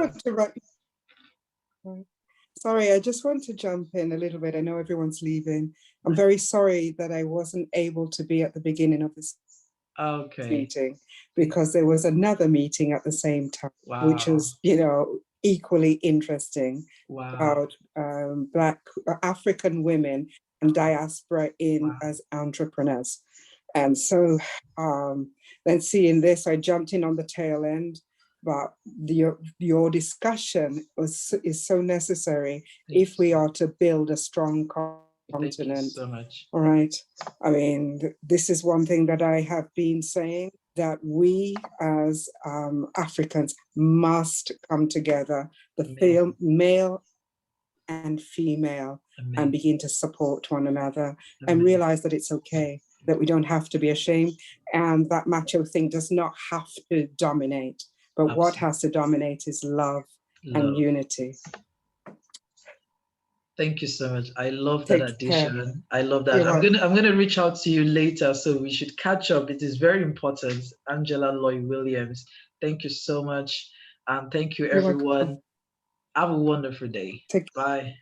want to jump in a little bit. I know everyone's leaving. I'm very sorry that I wasn't able to be at the beginning of this meeting, because there was another meeting at the same time, which was, equally interesting about Black African women and diaspora as entrepreneurs. And so then seeing this, I jumped in on the tail end, but your discussion is so necessary if we are to build a strong continent. Thank you so much. All right. I mean, this is one thing that I have been saying, that we as Africans must come together, the male and female, and begin to support one another and realize that it's okay, that we don't have to be ashamed, and that macho thing does not have to dominate. But what has to dominate is love and unity. Thank you so much. I love that Take care. addition. I love that. You're I'm welcome. gonna reach out to you later, so we should catch up. It is very important. Angela Lloyd Williams. Thank you so much. And thank you You're welcome. everyone. Have a wonderful day. Take Bye.